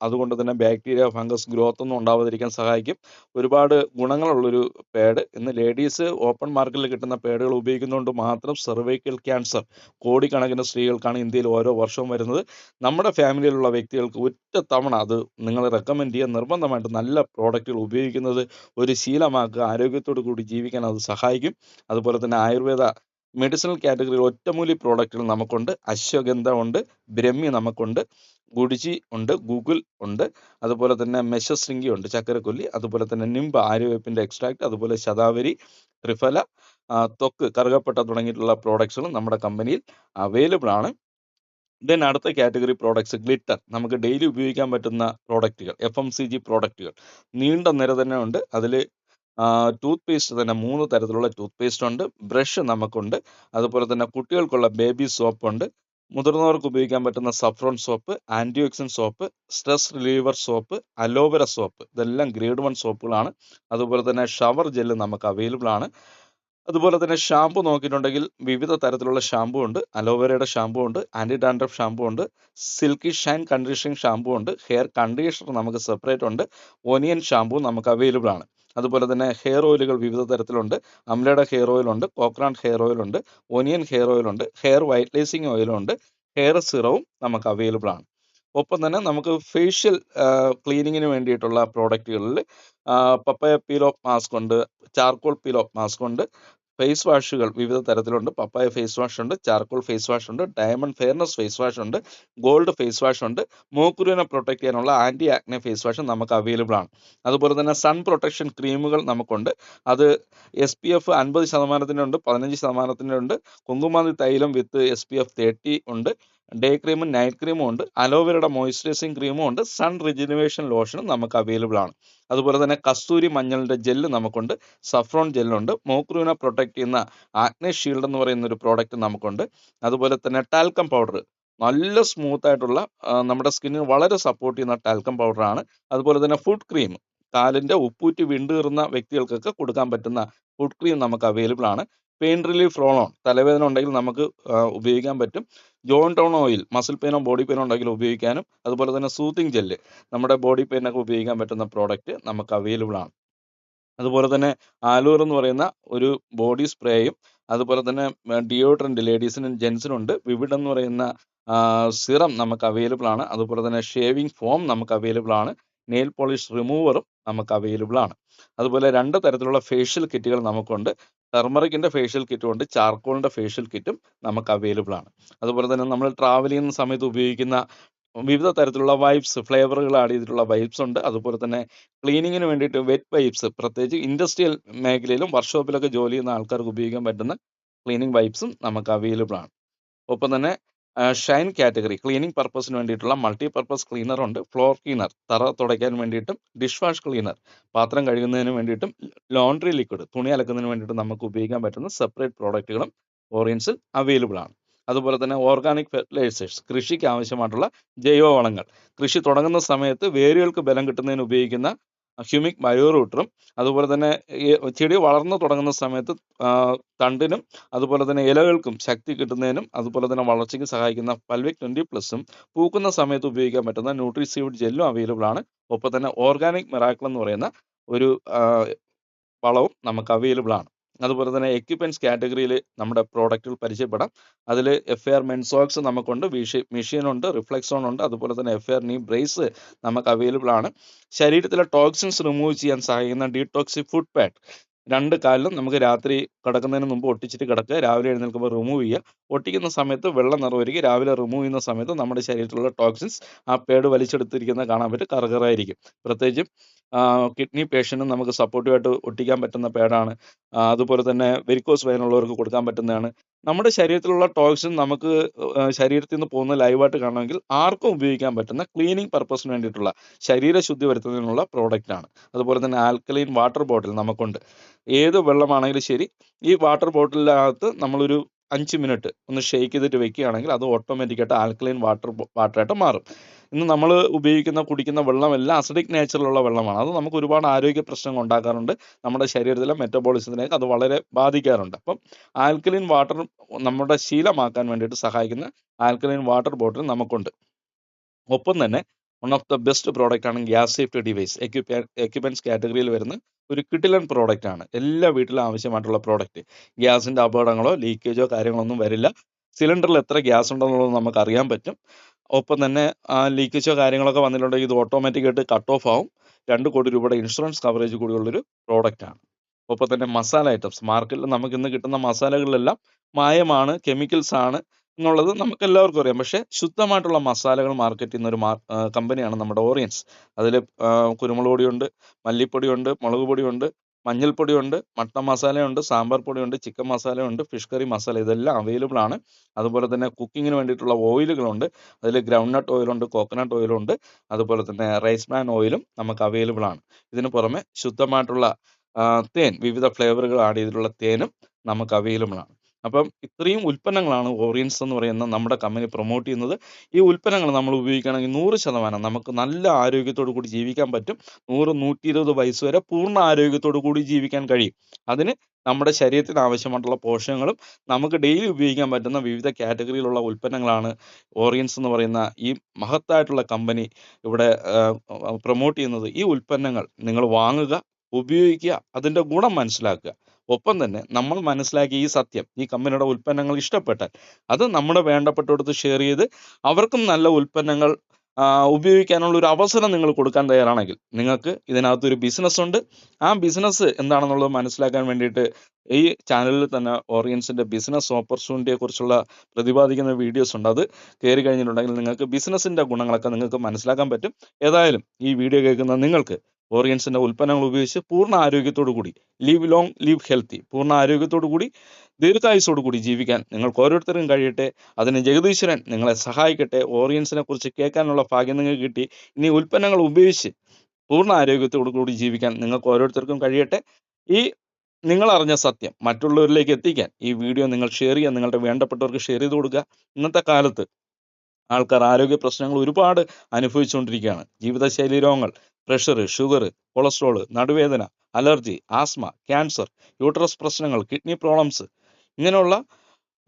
അതുകൊണ്ട് തന്നെ ബാക്ടീരിയ, ഫംഗസ് ഗ്രോത്ത് ഒന്നും ഉണ്ടാവാതിരിക്കാൻ സഹായിക്കും. ഒരുപാട് ഗുണങ്ങളുള്ളൊരു പാഡ്. ഇന്ന് ലേഡീസ് ഓപ്പൺ മാർക്കറ്റിൽ കിട്ടുന്ന പാഡുകൾ ഉപയോഗിക്കുന്നതുകൊണ്ട് മാത്രം സെർവൈക്കൽ ക്യാൻസർ കോടിക്കണക്കിന് സ്ത്രീകൾക്കാണ് ഇന്ത്യയിൽ ഓരോ വർഷവും വരുന്നത്. നമ്മുടെ ഫാമിലിയിലുള്ള വ്യക്തികൾക്ക് ഒറ്റ തവണ അത് നിങ്ങൾ റെക്കമെൻഡ് ചെയ്യുക. നിർബന്ധമായിട്ട് നല്ല പ്രോഡക്റ്റുകൾ ഉപയോഗിക്കുന്നത് ഒരു ശീലമാക്കുക. ആരോഗ്യത്തോടു കൂടി ജീവിക്കാൻ അത് സഹായിക്കും. അതുപോലെ തന്നെ ആയുർവേദ മെഡിസിനൽ കാറ്റഗറിയിൽ ഒറ്റമൂലി പ്രോഡക്റ്റുകൾ നമുക്കുണ്ട്. അശ്വഗന്ധ ഉണ്ട്, ബ്രഹ്മി നമുക്കുണ്ട്, ഗുഡ്ജി ഉണ്ട്, ഗൂഗിൾ ഉണ്ട്, അതുപോലെ തന്നെ മെശശൃംഗി ഉണ്ട്, ചക്കരക്കൊല്ലി, അതുപോലെ തന്നെ നിംബ ആര്യവേപ്പിൻ്റെ എക്സ്ട്രാക്ട്, അതുപോലെ ശതാവരി, ത്രിഫല, ത്വക്ക്, കറുകപ്പട്ട തുടങ്ങിയിട്ടുള്ള പ്രോഡക്ട്സുകളും നമ്മുടെ കമ്പനിയിൽ അവൈലബിൾ ആണ്. ദെൻ അടുത്ത കാറ്റഗറി പ്രോഡക്ട്സ് ഗ്ലിറ്റർ, നമുക്ക് ഡെയിലി ഉപയോഗിക്കാൻ പറ്റുന്ന പ്രോഡക്റ്റുകൾ, FMCG പ്രോഡക്റ്റുകൾ നീണ്ട നിര തന്നെ ഉണ്ട്. അതിൽ ടൂത്ത് പേസ്റ്റ് തന്നെ 3 തരത്തിലുള്ള ടൂത്ത് പേസ്റ്റ് ഉണ്ട്. ബ്രഷ് നമുക്കുണ്ട്. അതുപോലെ തന്നെ കുട്ടികൾക്കുള്ള ബേബി സോപ്പ് ഉണ്ട്. മുതിർന്നവർക്ക് ഉപയോഗിക്കാൻ പറ്റുന്ന saffron soap, antioxidant soap, stress reliever soap, aloe vera soap, ഇതെല്ലാം ഗ്രേഡ് 1 സോപ്പുകളാണ്. അതുപോലെ തന്നെ ഷവർ ജെല്ല് നമുക്ക് അവൈലബിൾ ആണ്. അതുപോലെ തന്നെ ഷാമ്പു നോക്കിയിട്ടുണ്ടെങ്കിൽ വിവിധ തരത്തിലുള്ള ഷാമ്പു ഉണ്ട്. അലോവേരയുടെ ഷാമ്പു ഉണ്ട്, ആൻറ്റി ഡാൻഡ്രഫ് ഷാമ്പു ഉണ്ട്, സിൽക്കി ഷൈൻ കണ്ടീഷനിങ് ഷാമ്പു ഉണ്ട്, ഹെയർ കണ്ടീഷണർ നമുക്ക് സെപ്പറേറ്റ് ഉണ്ട്, ഒനിയൻ ഷാമ്പു നമുക്ക് അവൈലബിൾ ആണ്. അതുപോലെ തന്നെ ഹെയർ ഓയിലുകൾ വിവിധ തരത്തിലുണ്ട്. അംലയുടെ ഹെയർ ഓയിൽ ഉണ്ട്, കോക്കനട്ട് ഹെയർ ഓയിൽ ഉണ്ട്, ഒനിയൻ ഹെയർ ഓയിൽ ഉണ്ട്, ഹെയർ വൈറ്റ്നൈസിങ് ഓയിലും ഉണ്ട്, ഹെയർ സിറവും നമുക്ക് അവൈലബിൾ ആണ്. ഒപ്പം തന്നെ നമുക്ക് ഫേഷ്യൽ ക്ലീനിങ്ങിന് വേണ്ടിയിട്ടുള്ള പ്രോഡക്റ്റുകളിൽ പപ്പായ പീൽ ഓഫ് മാസ്ക് ഉണ്ട്, ചാർക്കോൾ പീൽ ഓഫ് മാസ്ക് ഉണ്ട്, ഫേസ് വാഷുകൾ വിവിധ തരത്തിലുണ്ട്. പപ്പായ ഫേസ് വാഷ് ഉണ്ട്, ചാർക്കോൾ ഫേസ് വാഷ് ഉണ്ട്, ഡയമണ്ട് ഫെയർനെസ് ഫേസ് വാഷ് ഉണ്ട്, ഗോൾഡ് ഫേസ് വാഷ് ഉണ്ട്. മൂക്കുരുവിനെ പ്രൊട്ടക്ട് ചെയ്യാനുള്ള ആൻറ്റി ആക്നെ ഫേസ് വാഷ് നമുക്ക് അവൈലബിൾ ആണ്. അതുപോലെ തന്നെ സൺ പ്രൊട്ടക്ഷൻ ക്രീമുകൾ നമുക്കുണ്ട്. അത് SPF 50% ഉണ്ട്, 15% ഉണ്ട്. കുങ്കുമാതി തൈലം വിത്ത് SPF 30 ഉണ്ട്. ഡേ ക്രീമും നൈറ്റ് ക്രീമും ഉണ്ട്. അലോവേരയുടെ മോയ്സ്ചറൈസിങ് ക്രീമും ഉണ്ട്. സൺ റിജുവിനേഷൻ ലോഷനും നമുക്ക് അവൈലബിൾ ആണ്. അതുപോലെ തന്നെ കസ്തൂരി മഞ്ഞളിൻ്റെ ജെല്ല് നമുക്കുണ്ട്, സഫ്രോൺ ജെല്ലുണ്ട്. മൂക്കുരുവിനെ പ്രൊട്ടക്ട് ചെയ്യുന്ന ആക്നെ ഷീൽഡ് എന്ന് പറയുന്ന ഒരു പ്രോഡക്റ്റ് നമുക്കുണ്ട്. അതുപോലെ തന്നെ ടാൽക്കം പൗഡർ, നല്ല സ്മൂത്ത് ആയിട്ടുള്ള നമ്മുടെ സ്കിന്നിന് വളരെ സപ്പോർട്ട് ചെയ്യുന്ന ടാൽക്കം പൗഡറാണ്. അതുപോലെ തന്നെ ഫുഡ് ക്രീം, കാലിൻ്റെ ഉപ്പൂറ്റി വിണ്ടുകീറുന്ന വ്യക്തികൾക്കൊക്കെ കൊടുക്കാൻ പറ്റുന്ന ഫുഡ് ക്രീം നമുക്ക് അവൈലബിൾ ആണ്. പെയിൻ റിലീഫ് റോൾ ഓൺ, തലവേദന ഉണ്ടെങ്കിൽ നമുക്ക് ഉപയോഗിക്കാൻ പറ്റും. ജോയിന്റ് ടോൺ ഓയിൽ, മസിൽ പെയിനോ ബോഡി പെയിനോ ഉണ്ടെങ്കിൽ ഉപയോഗിക്കാനും, അതുപോലെ തന്നെ സൂത്തിങ് ജെല്ല്, നമ്മുടെ ബോഡി പെയിനൊക്കെ ഉപയോഗിക്കാൻ പറ്റുന്ന പ്രോഡക്റ്റ് നമുക്ക് അവൈലബിൾ ആണ്. അതുപോലെ തന്നെ ആലൂർ എന്ന് പറയുന്ന ഒരു ബോഡി സ്പ്രേയും, അതുപോലെ തന്നെ ഡിയോഡ്രൻറ്റ് ലേഡീസിനും ജെൻസിനും ഉണ്ട്. വിവിഡ് എന്ന് പറയുന്ന സിറം നമുക്ക് അവൈലബിൾ ആണ്. അതുപോലെ തന്നെ ഷേവിംഗ് ഫോം നമുക്ക് അവൈലബിൾ ആണ്. നെയിൽ പോളിഷ് റിമൂവറും നമുക്ക് അവൈലബിൾ ആണ്. അതുപോലെ 2 തരത്തിലുള്ള ഫേഷ്യൽ കിറ്റുകൾ നമുക്കുണ്ട്. ടർമറിക്കിൻ്റെ ഫേഷ്യൽ കിറ്റും ഉണ്ട്, ചാർക്കോളിൻ്റെ ഫേഷ്യൽ കിറ്റും നമുക്ക് അവൈലബിൾ ആണ്. അതുപോലെ തന്നെ നമ്മൾ ട്രാവൽ ചെയ്യുന്ന സമയത്ത് ഉപയോഗിക്കുന്ന വിവിധ തരത്തിലുള്ള വൈപ്സ്, ഫ്ലേവറുകൾ ആഡ് ചെയ്തിട്ടുള്ള വൈപ്സ് ഉണ്ട്. അതുപോലെ തന്നെ ക്ലീനിങ്ങിന് വേണ്ടിയിട്ട് വെറ്റ് വൈപ്സ്, പ്രത്യേകിച്ച് ഇൻഡസ്ട്രിയൽ മേഖലയിലും വർക്ക്ഷോപ്പിലൊക്കെ ജോലി ചെയ്യുന്ന ആൾക്കാർക്ക് ഉപയോഗിക്കാൻ പറ്റുന്ന ക്ലീനിങ് വൈപ്സും നമുക്ക് അവൈലബിൾ ആണ്. ഒപ്പം തന്നെ ഷൈൻ കാറ്റഗറി ക്ലീനിങ് പർപ്പസിന് വേണ്ടിയിട്ടുള്ള മൾട്ടി പർപ്പസ് ക്ലീനർ ഉണ്ട്. ഫ്ലോർ ക്ലീനർ, തറ തുടയ്ക്കാൻ വേണ്ടിയിട്ടും, ഡിഷ് വാഷ് ക്ലീനർ, പാത്രം കഴുകുന്നതിന് വേണ്ടിയിട്ടും, ലോണ്ട്രി ലിക്വിഡ്, തുണി അലക്കുന്നതിന് വേണ്ടിയിട്ടും നമുക്ക് ഉപയോഗിക്കാൻ പറ്റുന്ന സെപ്പറേറ്റ് പ്രോഡക്റ്റുകളും ഓറിയൻസിൽ അവൈലബിൾ ആണ്. അതുപോലെ തന്നെ ഓർഗാനിക് ഫെർട്ടിലൈസേഴ്സ്, കൃഷിക്ക് ആവശ്യമായിട്ടുള്ള ജൈവവളങ്ങൾ, കൃഷി തുടങ്ങുന്ന സമയത്ത് വേരുകൾക്ക് ബലം കിട്ടുന്നതിന് ഉപയോഗിക്കുന്ന ഹ്യൂമിക് ബയോ റൂട്ടറും, അതുപോലെ തന്നെ ഈ ചെടി വളർന്നു തുടങ്ങുന്ന സമയത്ത് തണ്ടിനും അതുപോലെ തന്നെ ഇലകൾക്കും ശക്തി കിട്ടുന്നതിനും, അതുപോലെ തന്നെ വളർച്ചയ്ക്ക് സഹായിക്കുന്ന പൽവിക് 20+ഉം, പൂക്കുന്ന സമയത്ത് ഉപയോഗിക്കാൻ പറ്റുന്ന ന്യൂട്രിസീഡ് ജെല്ലും അവൈലബിൾ ആണ്. ഒപ്പം തന്നെ ഓർഗാനിക് മിറാക്കിൾ എന്ന് പറയുന്ന ഒരു വളവും നമുക്ക് അവൈലബിൾ ആണ്. അതുപോലെ തന്നെ എക്യുപ്മെൻറ്റ്സ് കാറ്റഗറിയിൽ നമ്മുടെ പ്രോഡക്റ്റുകൾ പരിചയപ്പെടാം. അതിൽ FAR മെൻസോക്സ് നമുക്കുണ്ട്, മെഷീൻ ഉണ്ട്, റിഫ്ലെക്സോൺ ഉണ്ട്, അതുപോലെ തന്നെ FAR നീ ബ്രേസ് നമുക്ക് അവൈലബിൾ ആണ്. ശരീരത്തിലെ ടോക്സിൻസ് റിമൂവ് ചെയ്യാൻ സഹായിക്കുന്ന ഡീടോക്സി ഫുഡ് പാഡ്, 2 കാലിലും നമുക്ക് രാത്രി കിടക്കുന്നതിന് മുമ്പ് ഒട്ടിച്ചിട്ട് കിടക്കുക, രാവിലെ എഴുന്നേൽക്കുമ്പോൾ റിമൂവ് ചെയ്യുക. ഒട്ടിക്കുന്ന സമയത്ത് വെള്ളം നിറവരിക, രാവിലെ റിമൂവ് ചെയ്യുന്ന സമയത്ത് നമ്മുടെ ശരീരത്തിലുള്ള ടോക്സിൻസ് ആ പാഡ് വലിച്ചെടുത്തിരിക്കുന്നത് കാണാൻ പറ്റും, കറുകറായിരിക്കും. പ്രത്യേകിച്ചും കിഡ്നി പേഷ്യൻറ്റിന് നമുക്ക് സപ്പോർട്ടീവായിട്ട് ഒട്ടിക്കാൻ പറ്റുന്ന പാഡാണ്. അതുപോലെ തന്നെ വെരിക്കോസ് വെയിൻ ഉള്ളവർക്ക് കൊടുക്കാൻ പറ്റുന്നതാണ്. നമ്മുടെ ശരീരത്തിലുള്ള ടോക്സിൻ നമുക്ക് ശരീരത്തിൽ നിന്ന് പോകുന്ന ലൈവായിട്ട് കാണണമെങ്കിൽ ആർക്കും ഉപയോഗിക്കാൻ പറ്റുന്ന ക്ലീനിങ് പർപ്പസിന് വേണ്ടിയിട്ടുള്ള ശരീരശുദ്ധി വരുത്തുന്നതിനുള്ള പ്രോഡക്റ്റാണ്. അതുപോലെ തന്നെ ആൽക്കലൈൻ വാട്ടർ ബോട്ടിൽ നമുക്കുണ്ട്. ഏത് വെള്ളമാണെങ്കിലും ശരി, ഈ വാട്ടർ ബോട്ടിലിനകത്ത് നമ്മളൊരു 5 മിനിറ്റ് ഒന്ന് ഷെയ്ക്ക് ചെയ്തിട്ട് വെക്കുകയാണെങ്കിൽ അത് ഓട്ടോമാറ്റിക്കായിട്ട് ആൽക്കലൈൻ വാട്ടറായിട്ട് മാറും. ഇന്ന് നമ്മൾ ഉപയോഗിക്കുന്ന കുടിക്കുന്ന വെള്ളമെല്ലാം അസിഡിക് നേച്ചറിലുള്ള വെള്ളമാണ്. അത് നമുക്ക് ഒരുപാട് ആരോഗ്യ പ്രശ്നങ്ങൾ ഉണ്ടാക്കാറുണ്ട്. നമ്മുടെ ശരീരത്തിലെ മെറ്റബോളിസത്തിനെയൊക്കെ അത് വളരെ ബാധിക്കാറുണ്ട്. അപ്പം ആൽക്കലൈൻ വാട്ടർ നമ്മുടെ ശീലമാക്കാൻ വേണ്ടിയിട്ട് സഹായിക്കുന്ന ആൽക്കലൈൻ വാട്ടർ ബോട്ടിൽ നമുക്കുണ്ട്. ഒപ്പം തന്നെ one of the best product ആണ് ഗ്യാസ് സേഫ്റ്റി ഡിവൈസ്, എക്യുപ്മെൻറ്റ്സ് കാറ്റഗറിയിൽ വരുന്ന ഒരു കിടിലൻ പ്രോഡക്റ്റ് ആണ്. എല്ലാ വീട്ടിലും ആവശ്യമായിട്ടുള്ള പ്രോഡക്റ്റ്. ഗ്യാസിൻ്റെ അപകടങ്ങളോ ലീക്കേജോ കാര്യങ്ങളൊന്നും വരില്ല. സിലിണ്ടറിൽ എത്ര ഗ്യാസ് ഉണ്ടെന്നുള്ളത് നമുക്ക് അറിയാൻ പറ്റും. ഒപ്പം തന്നെ ലീക്കേജോ കാര്യങ്ങളൊക്കെ വന്നിട്ടുണ്ടെങ്കിൽ ഇത് ഓട്ടോമാറ്റിക്കായിട്ട് കട്ട് ഓഫ് ആവും. 2 കോടി രൂപയുടെ ഇൻഷുറൻസ് കവറേജ് കൂടിയുള്ളൊരു പ്രോഡക്റ്റാണ്. ഒപ്പം തന്നെ മസാല ഐറ്റംസ്, മാർക്കറ്റിൽ നമുക്ക് ഇന്ന് കിട്ടുന്ന മസാലകളിലെല്ലാം മായമാണ്, കെമിക്കൽസ് ആണ് എന്നുള്ളത് നമുക്ക് എല്ലാവർക്കും അറിയാം. പക്ഷേ ശുദ്ധമായിട്ടുള്ള മസാലകൾ മാർക്കറ്റ് ചെയ്യുന്ന ഒരു കമ്പനിയാണ് നമ്മുടെ ഓറിയൻസ്. അതിൽ കുരുമുളക് പൊടിയുണ്ട്, മല്ലിപ്പൊടിയുണ്ട്, മുളക് പൊടിയുണ്ട്, മഞ്ഞൾപ്പൊടിയുണ്ട്, മട്ടൻ മസാലയുണ്ട്, സാമ്പാർ പൊടിയുണ്ട്, ചിക്കൻ മസാലയുണ്ട്, ഫിഷ് കറി മസാല, ഇതെല്ലാം അവൈലബിൾ ആണ്. അതുപോലെ തന്നെ കുക്കിങ്ങിന് വേണ്ടിയിട്ടുള്ള ഓയിലുകളുണ്ട്. അതിൽ ഗ്രൗണ്ട് നട്ട് ഓയിലുണ്ട്, കോക്കനട്ട് ഓയിലുണ്ട്, അതുപോലെ തന്നെ റൈസ് ബ്രാൻ ഓയിലും നമുക്ക് അവൈലബിൾ ആണ്. ഇതിന് പുറമെ ശുദ്ധമായിട്ടുള്ള തേൻ, വിവിധ ഫ്ലേവറുകൾ ആഡ് ചെയ്തിട്ടുള്ള തേനും നമുക്ക് അവൈലബിൾ ആണ്. അപ്പം ഇത്രയും ഉൽപ്പന്നങ്ങളാണ് ഓറിയൻസ് എന്ന് പറയുന്ന നമ്മുടെ കമ്പനി പ്രൊമോട്ട് ചെയ്യുന്നത്. ഈ ഉൽപ്പന്നങ്ങൾ നമ്മൾ ഉപയോഗിക്കുകയാണെങ്കിൽ 100% നമുക്ക് നല്ല ആരോഗ്യത്തോടു കൂടി ജീവിക്കാൻ പറ്റും. 100-120 വയസ്സ് വരെ പൂർണ്ണ ആരോഗ്യത്തോടു കൂടി ജീവിക്കാൻ കഴിയും. അതിന് നമ്മുടെ ശരീരത്തിന് ആവശ്യമായിട്ടുള്ള പോഷകങ്ങളും നമുക്ക് ഡെയിലി ഉപയോഗിക്കാൻ പറ്റുന്ന വിവിധ കാറ്റഗറിയിലുള്ള ഉൽപ്പന്നങ്ങളാണ് ഓറിയൻസ് എന്ന് പറയുന്ന ഈ മഹത്തായിട്ടുള്ള കമ്പനി ഇവിടെ പ്രൊമോട്ട് ചെയ്യുന്നത്. ഈ ഉൽപ്പന്നങ്ങൾ നിങ്ങൾ വാങ്ങുക, ഉപയോഗിക്കുക, അതിൻ്റെ ഗുണം മനസ്സിലാക്കുക. ഒപ്പം തന്നെ നമ്മൾ മനസ്സിലാക്കിയ ഈ സത്യം, ഈ കമ്പനിയുടെ ഉൽപ്പന്നങ്ങൾ ഇഷ്ടപ്പെട്ടാൽ അത് നമ്മുടെ വേണ്ടപ്പെട്ടവർക്ക് ഷെയർ ചെയ്ത് അവർക്കും നല്ല ഉൽപ്പന്നങ്ങൾ ഉപയോഗിക്കാനുള്ള ഒരു അവസരം നിങ്ങൾ കൊടുക്കാൻ തയ്യാറാണെങ്കിൽ നിങ്ങൾക്ക് ഇതിനകത്തൊരു ബിസിനസ് ഉണ്ട്. ആ ബിസിനസ് എന്താണെന്നുള്ളത് മനസ്സിലാക്കാൻ വേണ്ടിയിട്ട് ഈ ചാനലിൽ തന്നെ ഓറിയൻസിൻ്റെ ബിസിനസ് ഓപ്പർച്യൂണിറ്റിയെ കുറിച്ചുള്ള പ്രതിപാദിക്കുന്ന വീഡിയോസ് ഉണ്ട്. അത് കയറി കഴിഞ്ഞിട്ടുണ്ടെങ്കിൽ നിങ്ങൾക്ക് ബിസിനസ്സിൻ്റെ ഗുണങ്ങളൊക്കെ നിങ്ങൾക്ക് മനസ്സിലാക്കാൻ പറ്റും. ഏതായാലും ഈ വീഡിയോ കേൾക്കുന്ന നിങ്ങൾക്ക് ഓറിയൻസിൻ്റെ ഉൽപ്പന്നങ്ങൾ ഉപയോഗിച്ച് പൂർണ്ണ ആരോഗ്യത്തോടു കൂടി ലീവ് ലോങ് ലീവ് ഹെൽത്തി, പൂർണ്ണ ആരോഗ്യത്തോടു കൂടി ദീർഘായുസ്സോടു കൂടി ജീവിക്കാൻ നിങ്ങൾക്ക് ഓരോരുത്തർക്കും കഴിയട്ടെ. അതിന് ജഗദീശ്വരൻ നിങ്ങളെ സഹായിക്കട്ടെ. ഓറിയൻസിനെ കുറിച്ച് കേൾക്കാനുള്ള ഭാഗ്യം നിങ്ങൾക്ക് കിട്ടി. ഇനി ഉൽപ്പന്നങ്ങൾ ഉപയോഗിച്ച് പൂർണ്ണ ആരോഗ്യത്തോടു കൂടി ജീവിക്കാൻ നിങ്ങൾക്ക് ഓരോരുത്തർക്കും കഴിയട്ടെ. ഈ നിങ്ങൾ അറിഞ്ഞ സത്യം മറ്റുള്ളവരിലേക്ക് എത്തിക്കാൻ ഈ വീഡിയോ നിങ്ങൾ ഷെയർ ചെയ്യുക, നിങ്ങളുടെ വേണ്ടപ്പെട്ടവർക്ക് ഷെയർ ചെയ്ത് കൊടുക്കുക. ഇന്നത്തെ കാലത്ത് ആൾക്കാർ ആരോഗ്യ പ്രശ്നങ്ങൾ ഒരുപാട് അനുഭവിച്ചുകൊണ്ടിരിക്കുകയാണ്. ജീവിതശൈലി രോഗങ്ങൾ, പ്രഷർ, ഷുഗർ, കൊളസ്ട്രോൾ, നടുവേദന, അലർജി, ആസ്മ, ക്യാൻസർ, യൂട്രസ് പ്രശ്നങ്ങൾ, കിഡ്നി പ്രോബ്ലംസ്, ഇങ്ങനെയുള്ള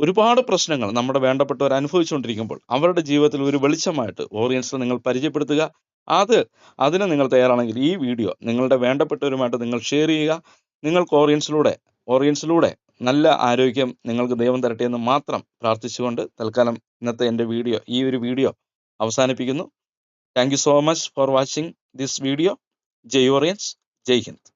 ഒരുപാട് പ്രശ്നങ്ങൾ നമ്മുടെ വേണ്ടപ്പെട്ടവർ അനുഭവിച്ചുകൊണ്ടിരിക്കുമ്പോൾ അവരുടെ ജീവിതത്തിൽ ഒരു വെളിച്ചമായിട്ട് ഓറിയൻസിനെ നിങ്ങൾ പരിചയപ്പെടുത്തുക. അതിന് നിങ്ങൾ തയ്യാറാണെങ്കിൽ ഈ വീഡിയോ നിങ്ങളുടെ വേണ്ടപ്പെട്ടവരുമായിട്ട് നിങ്ങൾ ഷെയർ ചെയ്യുക. നിങ്ങൾക്ക് ഓറിയൻസിലൂടെ നല്ല ആരോഗ്യം നിങ്ങൾക്ക് ദൈവം തരട്ടെ എന്ന് മാത്രം പ്രാർത്ഥിച്ചുകൊണ്ട് തൽക്കാലം ഇന്നത്തെ ഈ ഒരു വീഡിയോ അവസാനിപ്പിക്കുന്നു. Thank you so much for watching this video. ജയ് ഓറിയൻസ്, ജയ് ഹിന്ദ്.